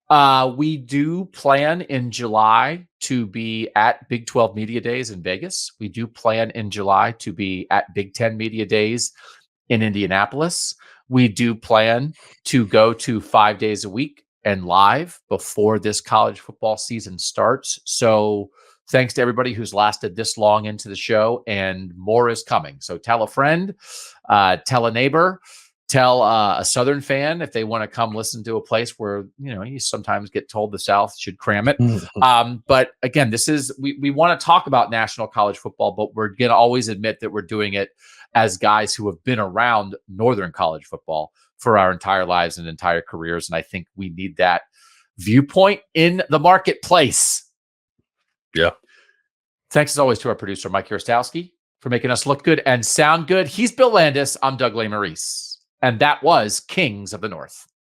We do plan in July to be at Big 12 Media Days in Vegas. We do plan in July to be at Big 10 Media Days in Indianapolis. We do plan to go to 5 days a week and live before this college football season starts. So thanks to everybody who's lasted this long into the show, and more is coming. So tell a friend, tell a neighbor, tell a Southern fan if they want to come listen to a place where, you sometimes get told the South should cram it. But again, we want to talk about national college football, but we're going to always admit that we're doing it as guys who have been around Northern college football for our entire lives and entire careers. And I think we need that viewpoint in the marketplace. Yeah. Thanks as always to our producer, Mike Yarostowski, for making us look good and sound good. He's Bill Landis. I'm Doug Lesmerises. And that was Kings of the North.